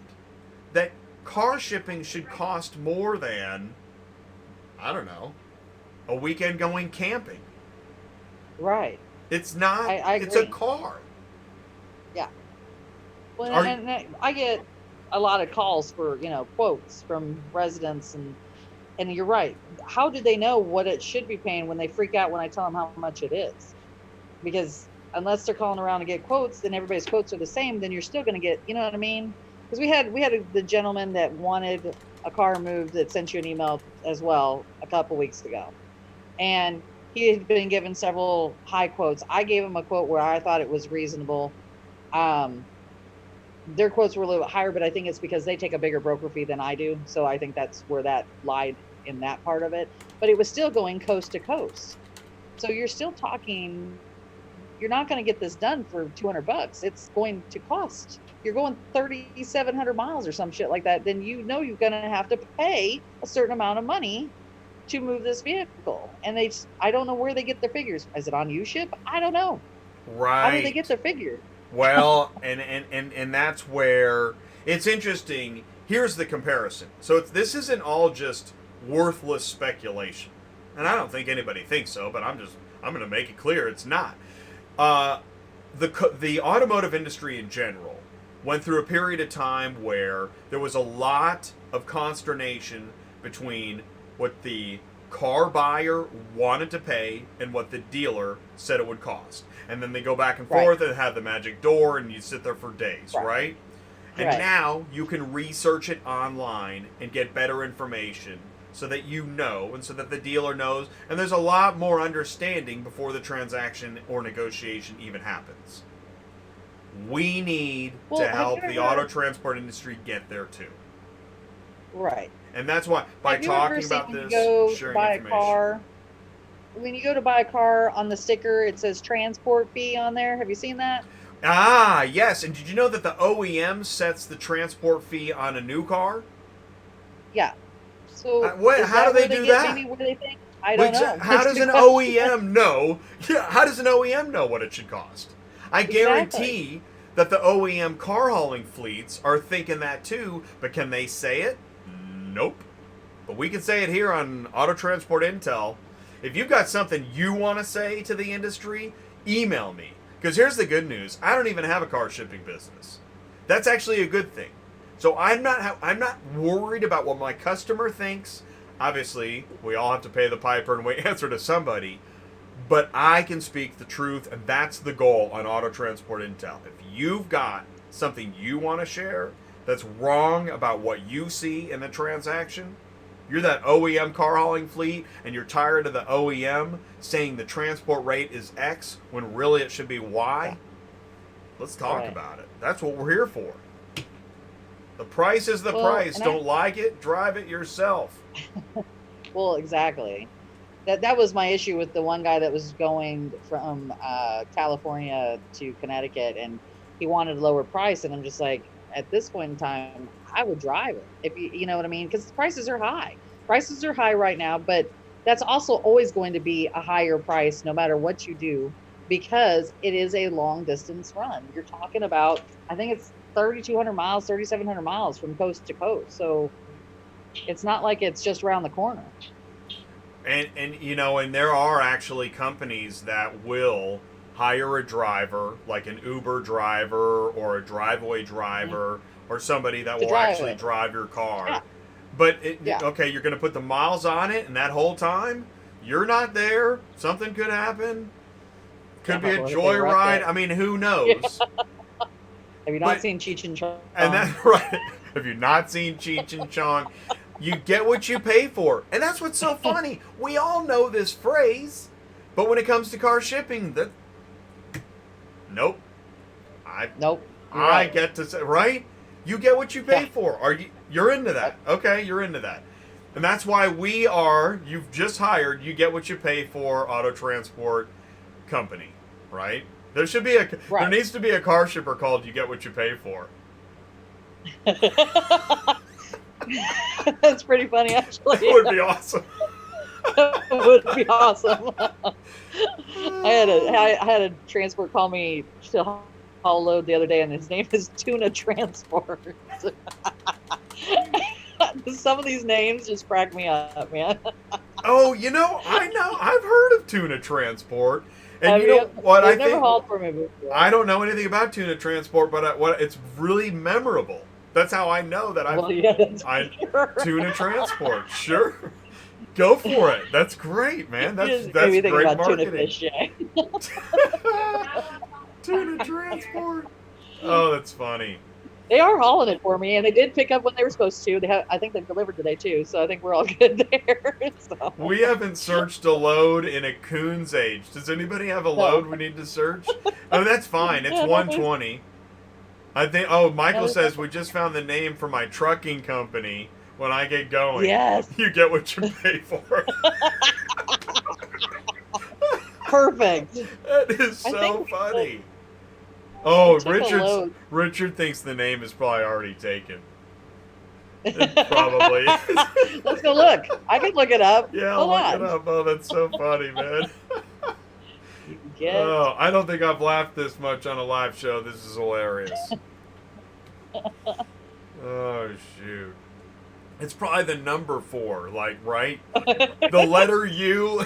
that car shipping should cost more than, I don't know, a weekend going camping? Right. It's not. I It's a agree. car. Yeah. Well, Are- and I get a lot of calls for, quotes from residents, and you're right. How do they know what it should be paying when they freak out when I tell them how much it is? Because unless they're calling around to get quotes, then everybody's quotes are the same. Then you're still going to get, you know what I mean? Because we had the gentleman that wanted a car moved that sent you an email as well a couple weeks ago, and he had been given several high quotes. I gave him a quote where I thought it was reasonable. Their quotes were a little bit higher, but I think it's because they take a bigger broker fee than I do. So I think that's where that lied in that part of it. But it was still going coast to coast. So you're still talking, you're not going to get this done for $200. It's going to cost. You're going 3,700 miles or some shit like that. Then you're going to have to pay a certain amount of money to move this vehicle. And I don't know where they get their figures. Is it on UShip? I don't know. Right. How do they get their figure? Well, and that's where it's interesting. Here's the comparison. So this isn't all just worthless speculation, and I don't think anybody thinks so. But I'm going to make it clear it's not. The automotive industry in general went through a period of time where there was a lot of consternation between what the car buyer wanted to pay and what the dealer said it would cost. And then they go back and forth and have the magic door, and you sit there for days, right? And now you can research it online and get better information so that you know, and so that the dealer knows, and there's a lot more understanding before the transaction or negotiation even happens. We need to help the auto transport industry get there too. Right. And that's why, by talking about this, sharing buy information. A car, when you go to buy a car, on the sticker it says transport fee on there. Have you seen that? Ah, yes. And did you know that the OEM sets the transport fee on a new car? Yeah. So how do they do that? Maybe where they think? I don't know. How does an OEM know? Yeah, how does an OEM know what it should cost? I guarantee that the OEM car hauling fleets are thinking that too, but can they say it? Nope. But we can say it here on Auto Transport Intel. If you've got something you want to say to the industry, email me. Because here's the good news. I don't even have a car shipping business. That's actually a good thing. So I'm not worried about what my customer thinks. Obviously, we all have to pay the piper and we answer to somebody. But I can speak the truth, and that's the goal on Auto Transport Intel. If you've got something you want to share that's wrong about what you see in the transaction, you're that OEM car hauling fleet, and you're tired of the OEM saying the transport rate is X when really it should be Y, let's talk about it. That's what we're here for. The price is the price. Don't like it, drive it yourself. Well, exactly. That was my issue with the one guy that was going from California to Connecticut, and he wanted a lower price, and I'm just like, at this point in time, I would drive it. If you know what I mean? Because prices are high. Prices are high right now, but that's also always going to be a higher price no matter what you do, because it is a long distance run. You're talking about, I think it's 3,200 miles, 3,700 miles from coast to coast. So it's not like it's just around the corner. And and there are actually companies that will hire a driver, like an Uber driver or a driveway driver, or somebody that will actually drive your car. Yeah. But okay, you're going to put the miles on it, and that whole time you're not there. Something could happen. Could be a If they wreck joyride. it. I mean, who knows? Have you not But- seen Cheech and Chong? And that's right. Have you not seen Cheech and Chong? You get what you pay for. And that's what's so funny. We all know this phrase, but when it comes to car shipping, nope. Nope. you're I right. get to say, right? You get what you pay for. You're into that. Okay, you're into that. And that's why you've just hired, you get what you pay for auto transport company, right? There should be there Right. needs to be a car shipper called you get what you pay for. That's pretty funny, actually. That would be awesome. It would be awesome. I had a transport call me to haul load the other day, and his name is Tuna Transport. Some of these names just crack me up, man. Oh, I've heard of tuna transport. And Have you know what They've I never think? hauled for me before. I don't know anything about tuna transport, but it's really memorable. That's how I know that Well, yeah, that's sure. tuna transport. Sure, go for it. That's great, man. That's Made me think great about tuna marketing. fish. Yeah. Tuna transport. Oh, that's funny. They are hauling it for me, and they did pick up when they were supposed to. I think they've delivered today too, so I think we're all good there. So. We haven't searched a load in a coon's age. Does anybody have a load we need to search? Oh, that's fine. It's 120. I think. Oh, Michael says we just found the name for my trucking company. When I get going, Yes. you get what you pay for. Perfect. That is I so think funny. Oh, took a load. Richard thinks the name is probably already taken. It probably is. Let's go look. I can look it up. Yeah, Hold look on. it up. Oh, that's so funny, man. You can get. Oh, I don't think I've laughed this much on a live show. This is hilarious. Oh, shoot. It's probably the number 4, like, right? The letter U,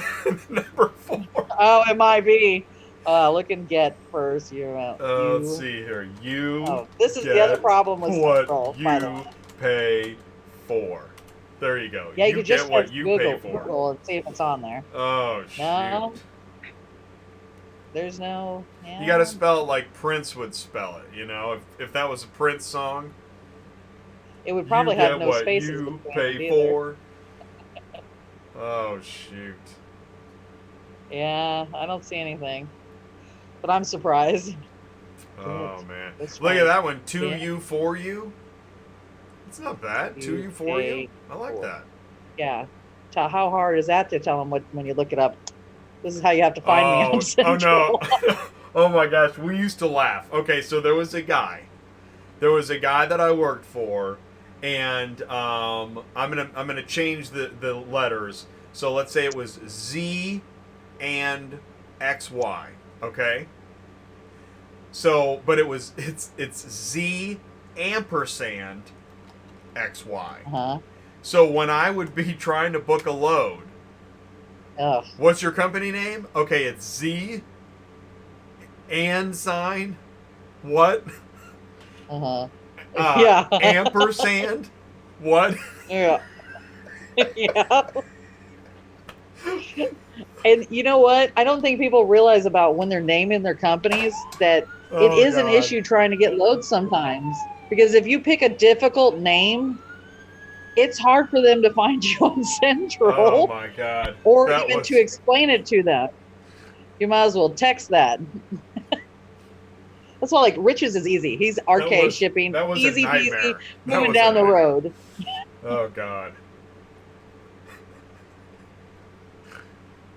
number 4. Oh, it might be. Look and get first. Let's see here. You Oh, this is the get other problem with what Central, by the you way. pay for. There you go. Yeah, you you just get what search you Google, pay for. Google and see if it's on there. Oh, shoot. No. There's no. Yeah. You got to spell it like Prince would spell it, you know? If that was a Prince song, It would probably you have get no what spaces. you between pay it either. for. Oh, shoot. Yeah, I don't see anything. But I'm surprised. Oh, man. That's Look at fine. that one. 2U, Yeah. 4U. It's not bad. 2U, 4U. I like 4. that. Yeah. How hard is that to tell them when you look it up? This is how you have to find me on Central. Oh, no. Oh, my gosh. We used to laugh. Okay, so there was a guy. There was a guy that I worked for, and I'm gonna change the letters. So let's say it was Z and XY. Okay. So, but it's Z ampersand XY. Uh-huh. So when I would be trying to book a load, Ugh. what's your company name? Okay, it's Z and sign. What? Uh-huh. Yeah. Ampersand. What? Yeah. Yeah. And you know what? I don't think people realize about when they're naming their companies that it is an issue trying to get loads sometimes. Because if you pick a difficult name, it's hard for them to find you on Central. Oh my God. Or That even was- to explain it to them. You might as well text that. That's why, like, Rich's is easy. He's RK was- shipping, that was a easy nightmare. peasy, That moving was a down the nightmare. road. Oh God.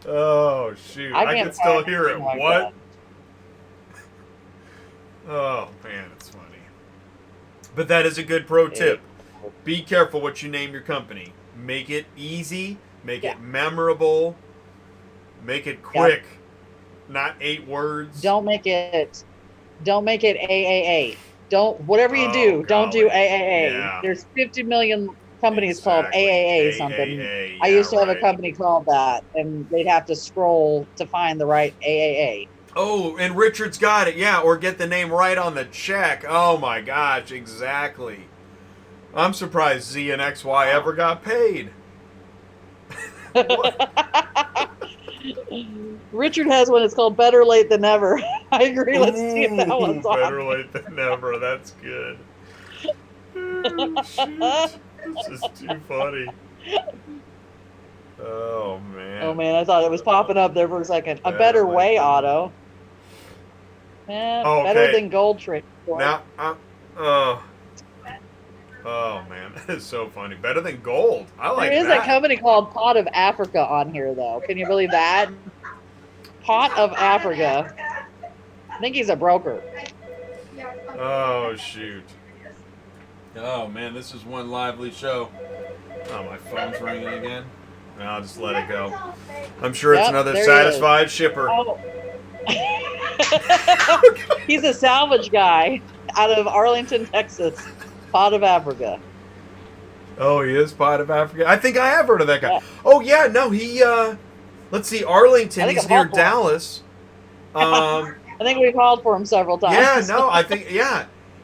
Oh shoot! I can't can still find hear it. anything like What? Oh man, it's funny. But that is a good pro tip. Be careful what you name your company. Make it easy. Make Yeah. it memorable. Make it quick. Not 8 words. Don't make it AAA. Don't, whatever you do, don't do golly. AAA. Yeah. There's 50 million companies Exactly. called AAA something. AAA, I used to have a right. company called that, and they'd have to scroll to find the right AAA. Oh, and Richard's got it. Yeah, or get the name right on the check. Oh my gosh, exactly. I'm surprised Z and XY ever got paid. Richard has one. It's called Better Late Than Never. I agree. Let's see if that one's on. Better late than never. That's good. Oh, shoot. This is too funny. Oh, man. Oh, man. I thought it was popping up there for a second. A Better Way Auto. Better than Gold Trade. Now, oh, man. That is so funny. Better than gold. I like that. There is a company called Pot of Africa on here, though. Can you believe that? Pot of Africa. I think he's a broker. Oh, shoot. Oh, man. This is one lively show. Oh, my phone's ringing again. I'll just let it go. I'm sure it's another satisfied shipper. Oh. He's a salvage guy out of Arlington, Texas. Pot of Africa. Oh, he is Pot of Africa. I think I have heard of that guy. Yeah. Oh, yeah, no, he, let's see, Arlington, he's near Dallas. I think we called for him several times. Yeah, no, I think,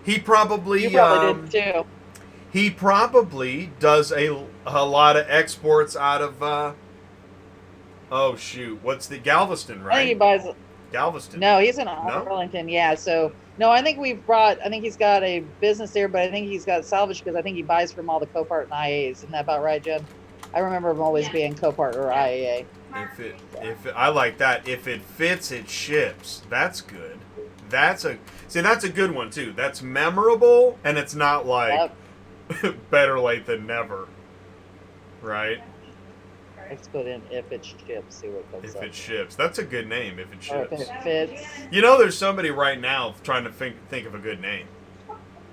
he probably, you probably did too. He probably does a lot of exports out of, oh, shoot, what's the, Galveston, right? I think he buys, Galveston. no, he's in Arlington, yeah, so, no, I think he's got a business there, but I think he's got salvage because I think he buys from all the Copart and IAs. Isn't that about right, Jen? I remember him always being Copart or IAA. I like that. If it fits, it ships. That's good. That's a good one too. That's memorable, and it's not like better late than never, right? Let's put in if it ships, see what comes up. If it ships. That's a good name, if it ships. Or if it fits. You know, there's somebody right now trying to think of a good name.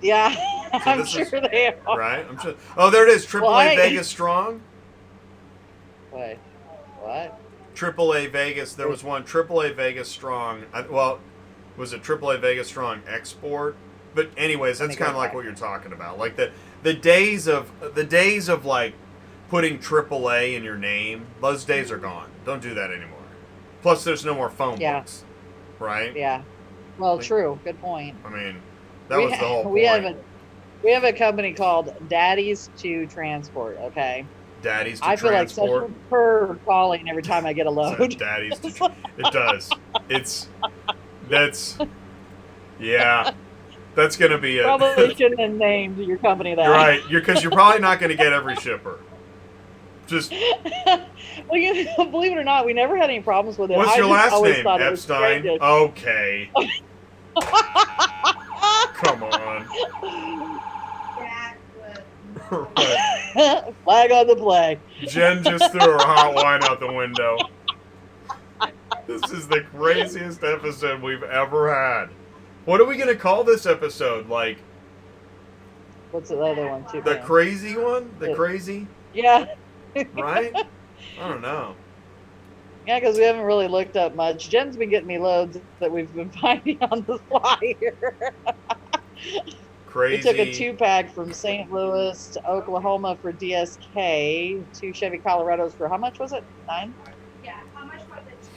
Yeah, So I'm sure they are. Right? I'm sure. Oh, there it is. AAA Vegas Strong. Wait, what? AAA Vegas. There was one. AAA Vegas Strong. Was it AAA Vegas Strong Export? But anyways, that's kind of like what you're talking about. Like the days of like putting AAA in your name, those days are gone. Don't do that anymore. Plus, there's no more phone books, right? Yeah. Well, true. Good point. I mean, that was the whole point. We have a company called Daddies to Transport. Okay. Daddies to I feel Transport. like such a perv calling every time I get a load. Daddies to it does. That's gonna be it. Probably shouldn't have named your company that. Right, because you're probably not gonna get every shipper. Just. Well, believe it or not, we never had any problems with it. What's your last name? Thought Epstein. Okay. Come on. Right. Flag on the play. Jen just threw her hot wine out the window. This is the craziest episode we've ever had. What are we gonna call this episode? Like. What's the other one too? The crazy one? The crazy? Yeah. Right? I don't know. Yeah, because we haven't really looked up much. Jen's been getting me loads that we've been finding on the fly here. Crazy. We took a 2-pack from St. Louis to Oklahoma for DSK. 2 Chevy Colorados for how much was it? 9? Yeah, how much was it to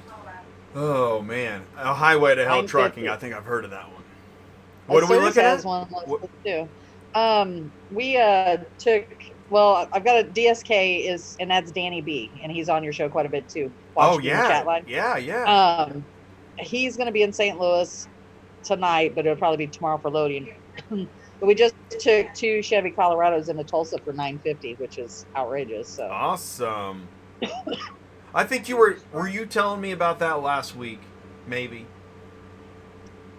Colorado? Oh, man. A Highway to Hell 950. Trucking. I think I've heard of that one. What are we looking at? One too. We took... Well, I've got a DSK and that's Danny B, and he's on your show quite a bit too. Oh yeah, chat line. Yeah. He's going to be in St. Louis tonight, but it'll probably be tomorrow for loading. But we just took 2 Chevy Colorados into Tulsa for $950, which is outrageous. So awesome. I think you were you telling me about that last week? Maybe.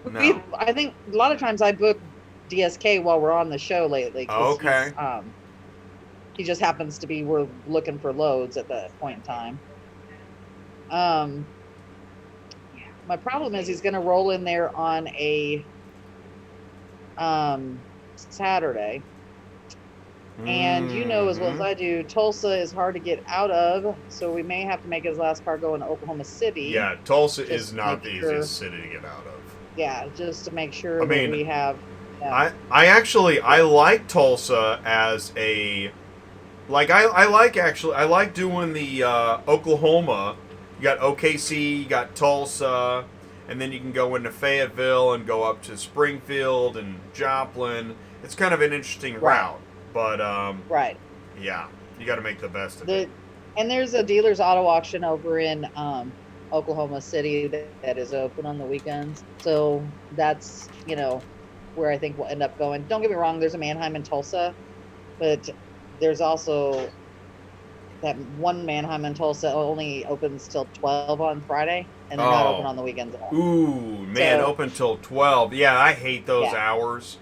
No. I think a lot of times I book DSK while we're on the show lately. Okay. He just happens to be, we're looking for loads at that point in time. My problem is he's going to roll in there on a Saturday. And you know as well as I do, Tulsa is hard to get out of, so we may have to make his last cargo in Oklahoma City. Yeah, Tulsa is not the easiest city to get out of. Yeah, just to make sure that we have... I like Tulsa as a... I like doing the Oklahoma. You got OKC, you got Tulsa, and then you can go into Fayetteville and go up to Springfield and Joplin. It's kind of an interesting route, but right. Yeah, you got to make the best of it. And there's a dealer's auto auction over in Oklahoma City that is open on the weekends. So that's, where I think we'll end up going. Don't get me wrong, there's a Manheim in Tulsa, but there's also that one Manheim in Tulsa only opens till 12 on Friday, and they're not open on the weekends at all. Ooh, man, So- open till 12. Yeah, I hate those Yeah. hours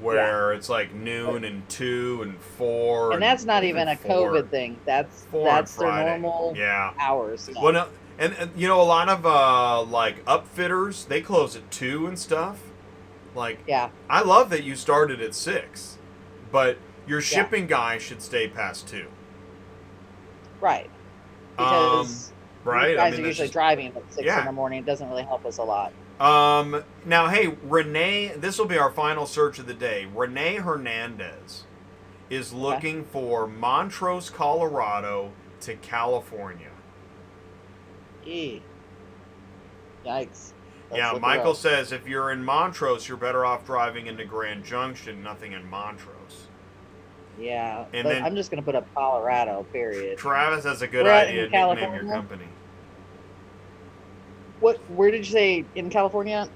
where it's like noon and 2 and 4. And that's not even a 4. COVID thing. That's 4 on their Friday. normal Yeah. hours. Well, no, and a lot of like upfitters, they close at 2 and stuff. Like, Yeah. I love that you started at 6, but your shipping guy should stay past 2. Right. Because Right? you guys are that's usually just- driving at 6 Yeah. in the morning. It doesn't really help us a lot. Now, hey, Renee, this will be our final search of the day. Renee Hernandez is looking for Montrose, Colorado to California. Yikes. Let's Yeah, look it Michael up. says if you're in Montrose, you're better off driving into Grand Junction, nothing in Montrose. Yeah. And But then- I'm just going to put up Colorado, period. Travis has a good We're at idea in to nickname your California? company. Where did you say in California?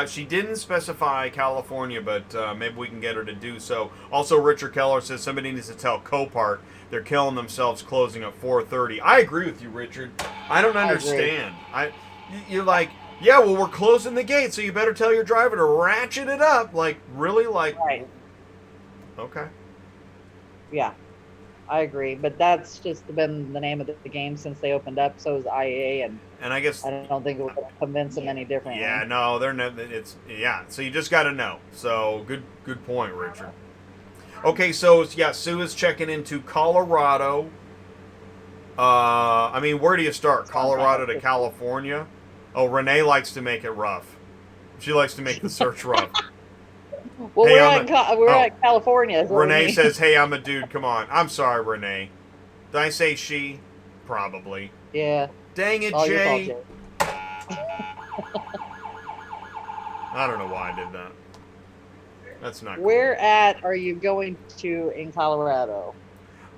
She didn't specify California, but maybe we can get her to do so. Also, Richard Keller says somebody needs to tell Copart they're killing themselves closing at 4:30. I agree with you, Richard. I don't agree. understand. You're like, yeah, well, we're closing the gate, so you better tell your driver to ratchet it up. Like, really? Like, Right. okay. Yeah. I agree. But that's just been the name of the game since they opened up. So is IAA, and And I guess, I don't think it would convince them any differently. yeah, no, they're not. It's So you just got to know. So good point, Richard. Okay, so yeah, Sue is checking into Colorado. I mean, where do you start? Colorado to California? Oh, Renee likes to make it rough. She likes to make the search rough. Well, Hey, we're at California. is what we Renee mean. says, "Hey, I'm a dude. Come on." I'm sorry, Renee. Did I say she? Probably. Yeah. Dang it, All your fault, Jay. Jay. I don't know why I did that. That's not cool. Where are you going to in Colorado?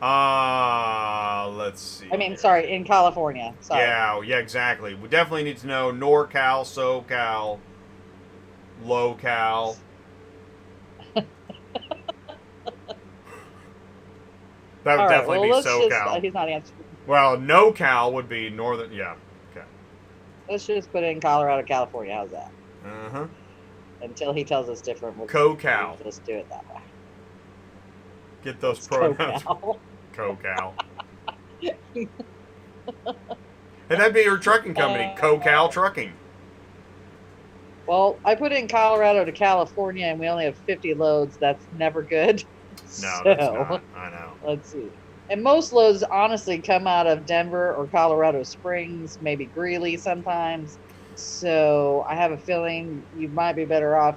Let's see. I mean, sorry, in California. Sorry. Yeah, exactly. We definitely need to know NorCal, SoCal, LoCal. That would All right, definitely well, be let's SoCal. just, he's not answering. Well, NoCal would be northern. Yeah. Okay. Let's just put in Colorado, California. How's that? Uh-huh. Until he tells us different, we'll CoCal. just do it that way. Get those It's pronouns. CoCal. CoCal. And that'd be your trucking company, CoCal Trucking. Well, I put in Colorado to California, and we only have 50 loads. That's never good. No, So, that's not. I know. let's see. And most loads honestly come out of Denver or Colorado Springs, maybe Greeley sometimes. So I have a feeling you might be better off.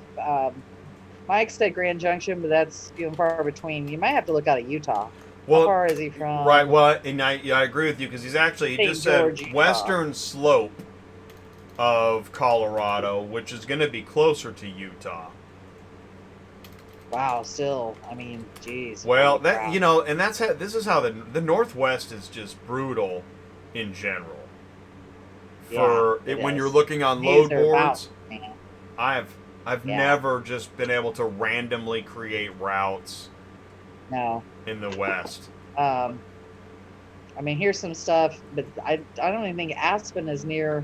Mike said Grand Junction, but that's few and far between. You might have to look out of Utah. How far is he from? Right. Well, and I agree with you because he St. just George, said Utah. western slope of Colorado, which is going to be closer to Utah. Wow, still, I mean, geez. Well, holy that crap. and this is how the Northwest is just brutal in general. For Yeah, it when is. you're looking on These load are about- boards, man. I've Yeah. never just been able to randomly create routes No. in the West. I mean, here's some stuff, but I don't even think Aspen is near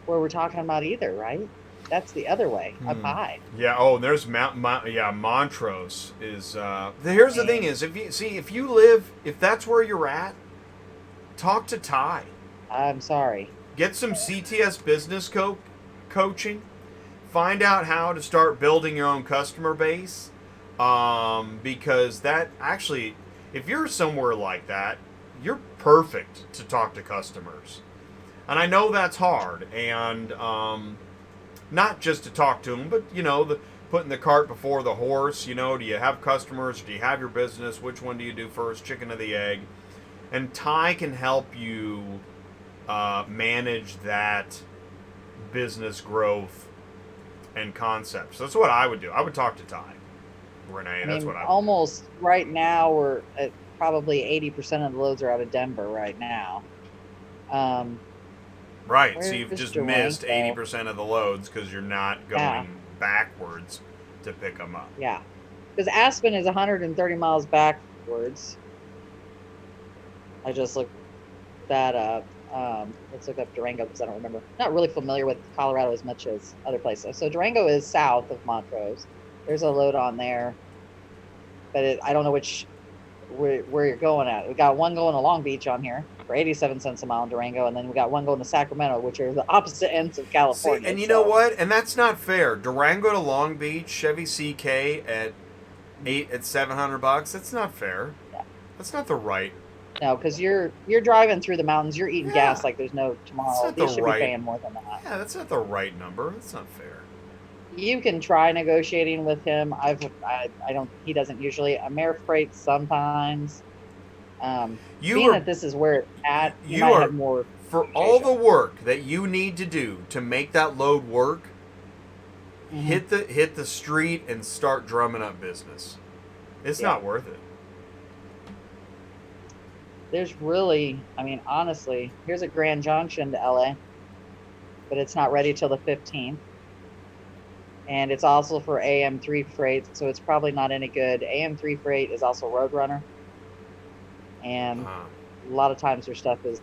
where we're talking about either, right? That's the other way, up high. Yeah. Oh, and there's Montrose is. Here's the thing: is if that's where you're at, talk to Ty. I'm sorry. Get some CTS business coaching. Find out how to start building your own customer base. Because that actually, if you're somewhere like that, you're perfect to talk to customers. And I know that's hard, and not just to talk to them, but putting the cart before the horse. Do you have customers? Do you have your business? Which one do you do first, chicken or the egg? And Ty can help you manage that business growth and concepts. That's what I would do. I would talk to Ty. Renee, I that's mean, what I would almost right now we're at probably 80% of the loads are out of Denver right now. Right. So Where you've is just Durango? missed 80% of the loads because you're not going Yeah. backwards to pick them up. Yeah, because Aspen is 130 miles backwards. I just looked that up. Let's look up Durango because I don't remember. Not really familiar with Colorado as much as other places. So Durango is south of Montrose. There's a load on there, but I don't know where you're going at. We got one going to Long Beach on here for 87 cents a mile in Durango, and then we got one going to Sacramento, which are the opposite ends of California. See, and you know what? And that's not fair. Durango to Long Beach, Chevy CK at $700. That's not fair. Yeah. That's not the right. No, because you're driving through the mountains, you're eating gas like there's no tomorrow. You should be paying more than that. Yeah, that's not the right number. That's not fair. You can try negotiating with him. I don't. He doesn't usually. Amerifreight sometimes. Being that this is where it's at, you might have more. For all the work that you need to do to make that load work, hit the street and start drumming up business. It's not worth it. There's really, I mean, honestly, here's a Grand Junction to LA, but it's not ready till the 15th. And it's also for AM3 freight, so it's probably not any good. AM3 freight is also Roadrunner. And a lot of times their stuff is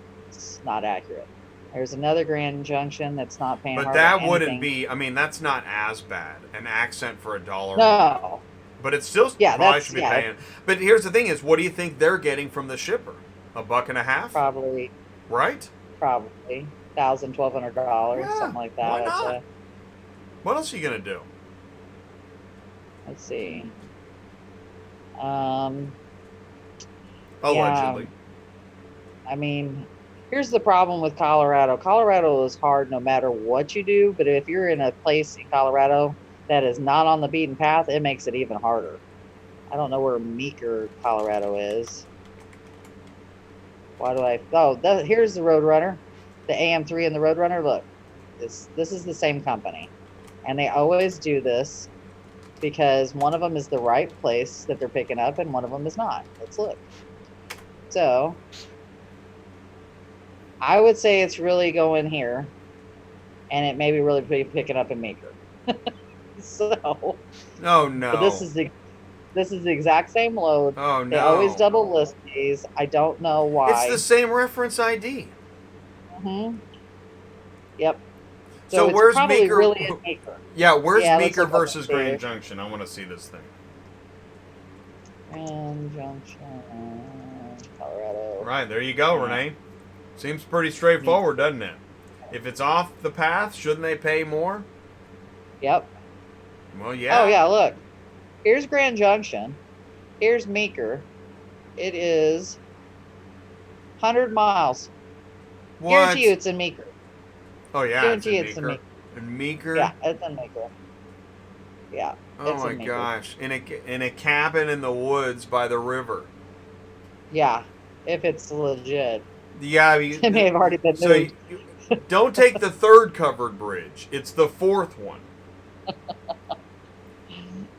not accurate. There's another Grand Junction that's not paying. But that wouldn't be, I mean, that's not as bad. An accent for $1. No. But it's still probably should be paying. But here's the thing is, what do you think they're getting from the shipper? $1.50? Probably. Right? Probably. $1,000, $1,200, something like that. Why not? What else are you going to do? Let's see. Allegedly. I mean, here's the problem with Colorado. Colorado is hard no matter what you do, but if you're in a place in Colorado that is not on the beaten path, it makes it even harder. I don't know where Meeker, Colorado is. Why do I... Oh, here's the Roadrunner. The AM3 and the Roadrunner. Look, this is the same company. And they always do this because one of them is the right place that they're picking up and one of them is not. Let's look. So, I would say it's really going here. And it may be really picking up in Meeker. So... Oh, no. But this is the exact same load. Oh, no. They always double list these. I don't know why. It's the same reference ID. Mm-hmm. Yep. So it's where's probably Meeker? Really in Meeker. Yeah, where's Meeker look up versus there. Grand Junction? I want to see this thing. Grand Junction, Colorado. Right, there you go, Renee. Seems pretty straightforward, doesn't it? If it's off the path, shouldn't they pay more? Yep. Well, yeah. Oh, yeah, look. Here's Grand Junction. Here's Meeker. It is 100 miles. What? Guarantee you it's in Meeker. Oh, yeah, Guarantee it's in Meeker. In Meeker? Yeah, it's in Meeker. Yeah. Oh, my gosh. In a cabin in the woods by the river. Yeah, if it's legit. Yeah, It may have already been moved. So don't take the third covered bridge. It's the fourth one.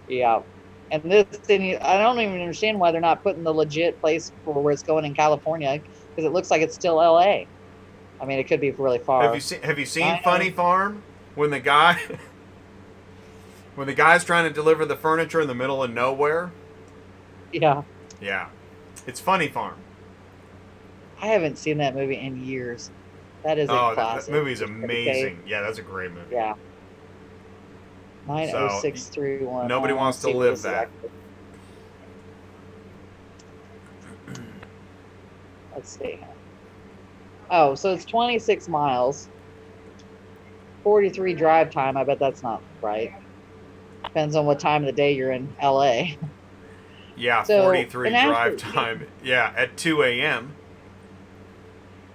Yeah. And this thing, I don't even understand why they're not putting the legit place for where it's going in California, because it looks like it's still LA. I mean, it could be really far. Have you seen Funny Farm? When the guy's trying to deliver the furniture in the middle of nowhere? Yeah. Yeah. It's Funny Farm. I haven't seen that movie in years. That is a classic. That movie's amazing. Yeah, that's a great movie. Yeah. 90631. Nobody wants to live that. Let's see. Oh, so it's 26 miles. 43 drive time. I bet that's not right. Depends on what time of the day you're in LA. Yeah, So, 43 and drive actually- time. Yeah, at 2 a.m.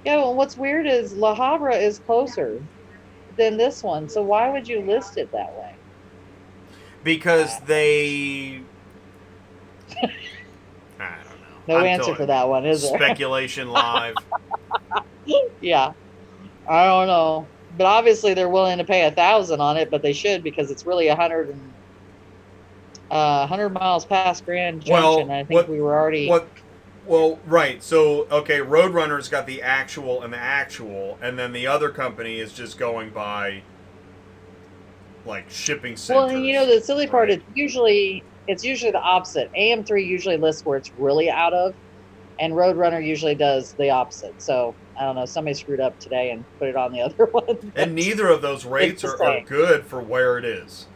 Yeah, well, what's weird is La Habra is closer than this one. So why would you list it that way? Because they... I don't know. No answer for that one, is there? Speculation live. Yeah. I don't know. But obviously they're willing to pay 1,000 on it, but they should, because it's really 100 miles past Grand Junction. I think we were already... Well, right. So, okay, Roadrunner's got the actual, and then the other company is just going by like shipping centers. Well, and you know the silly part right? is it's usually the opposite. AM3 usually lists where it's really out of, and Roadrunner usually does the opposite. So I don't know, somebody screwed up today and put it on the other one. And neither of those rates the are same. good for where it is.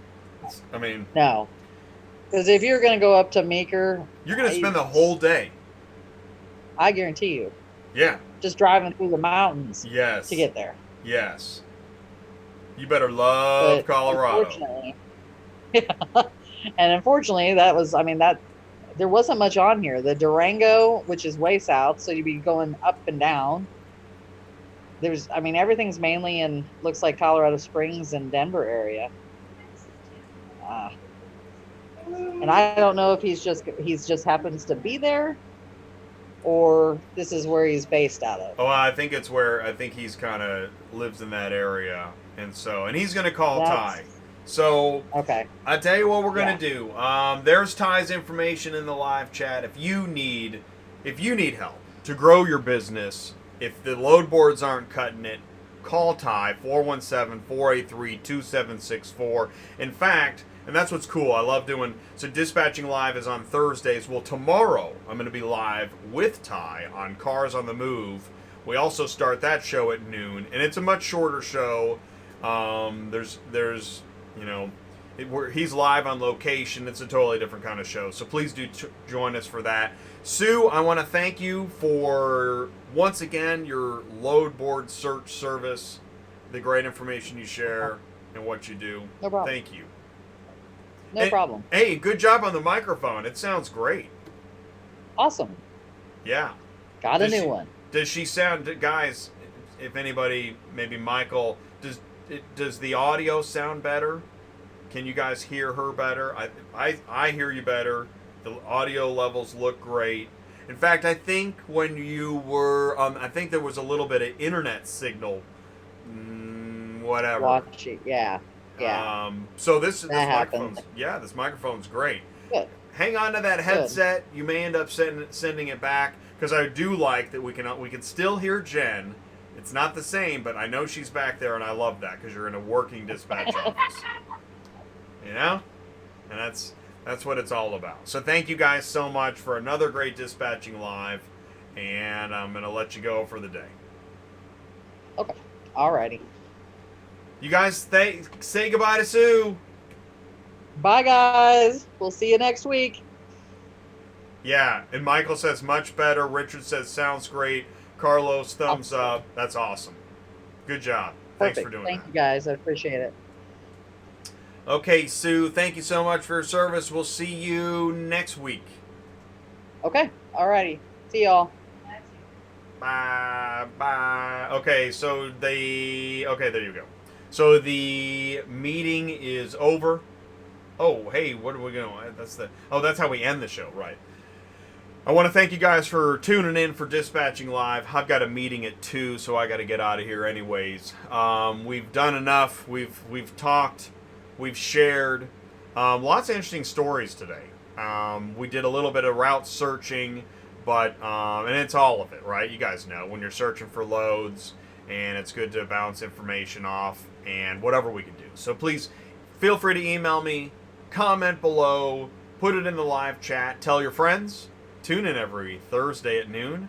I mean, No, because if you're going to go up to Meeker, you're going to spend the whole day. I guarantee you, Yeah. just driving through the mountains Yes. to get there. Yes. You better love But Colorado. Unfortunately, and unfortunately, that there wasn't much on here. The Durango, which is way south, so you'd be going up and down. Everything's mainly in, looks like Colorado Springs and Denver area. And I don't know if he's just happens to be there, or this is where he's based out of. Oh, I think he's kind of lives in that area, and he's going to call Ty. So okay, I tell you what we're going to do. There's Ty's information in the live chat. If you need help to grow your business, if the load boards aren't cutting it, call Ty 417-483-2764. In fact, and that's what's cool. I love doing so. Dispatching Live is on Thursdays. Well, tomorrow I'm going to be live with Ty on Cars on the Move. We also start that show at noon, and it's a much shorter show. He's live on location. It's a totally different kind of show. So please do join us for that. Sue, I want to thank you for once again your load board search service, the great information you share, and what you do. No problem. Thank you. No problem. Hey, good job on the microphone. It sounds great. Awesome. Yeah. Got a new one. Does she sound, guys? If anybody, maybe Michael, does the audio sound better? Can you guys hear her better? I hear you better. The audio levels look great. In fact, I think when you were, I think there was a little bit of internet signal, whatever. Watch it. Yeah. Yeah. So this microphone's great. Good. Hang on to that headset. Good. You may end up sending it back, because I do like that we can still hear Jen. It's not the same, but I know she's back there, and I love that because you're in a working dispatch office. You know, and that's what it's all about. So thank you guys so much for another great Dispatching Live, and I'm gonna let you go for the day. Okay. Alrighty. You guys say goodbye to Sue. Bye, guys. We'll see you next week. Yeah, and Michael says much better. Richard says sounds great. Carlos, thumbs up. That's awesome. Good job. Perfect. Thanks for doing that. Thank you, guys. I appreciate it. Okay, Sue, thank you so much for your service. We'll see you next week. Okay. Alrighty. See y'all. Bye. Bye. Okay, there you go. So the meeting is over. Oh, hey, what are we going to... That's how we end the show, right. I want to thank you guys for tuning in for Dispatching Live. I've got a meeting at 2, so I got to get out of here anyways. We've done enough. We've talked. We've shared. Lots of interesting stories today. We did a little bit of route searching, but and it's all of it, right? You guys know when you're searching for loads, and it's good to bounce information off and whatever we can do. So please feel free to email me, comment below, put it in the live chat, tell your friends. Tune in every Thursday at noon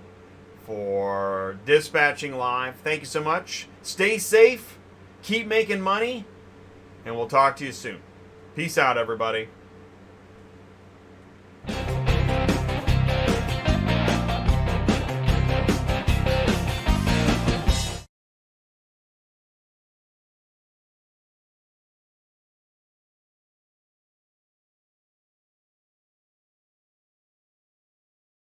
for Dispatching Live. Thank you so much. Stay safe, keep making money, and we'll talk to you soon. Peace out, everybody.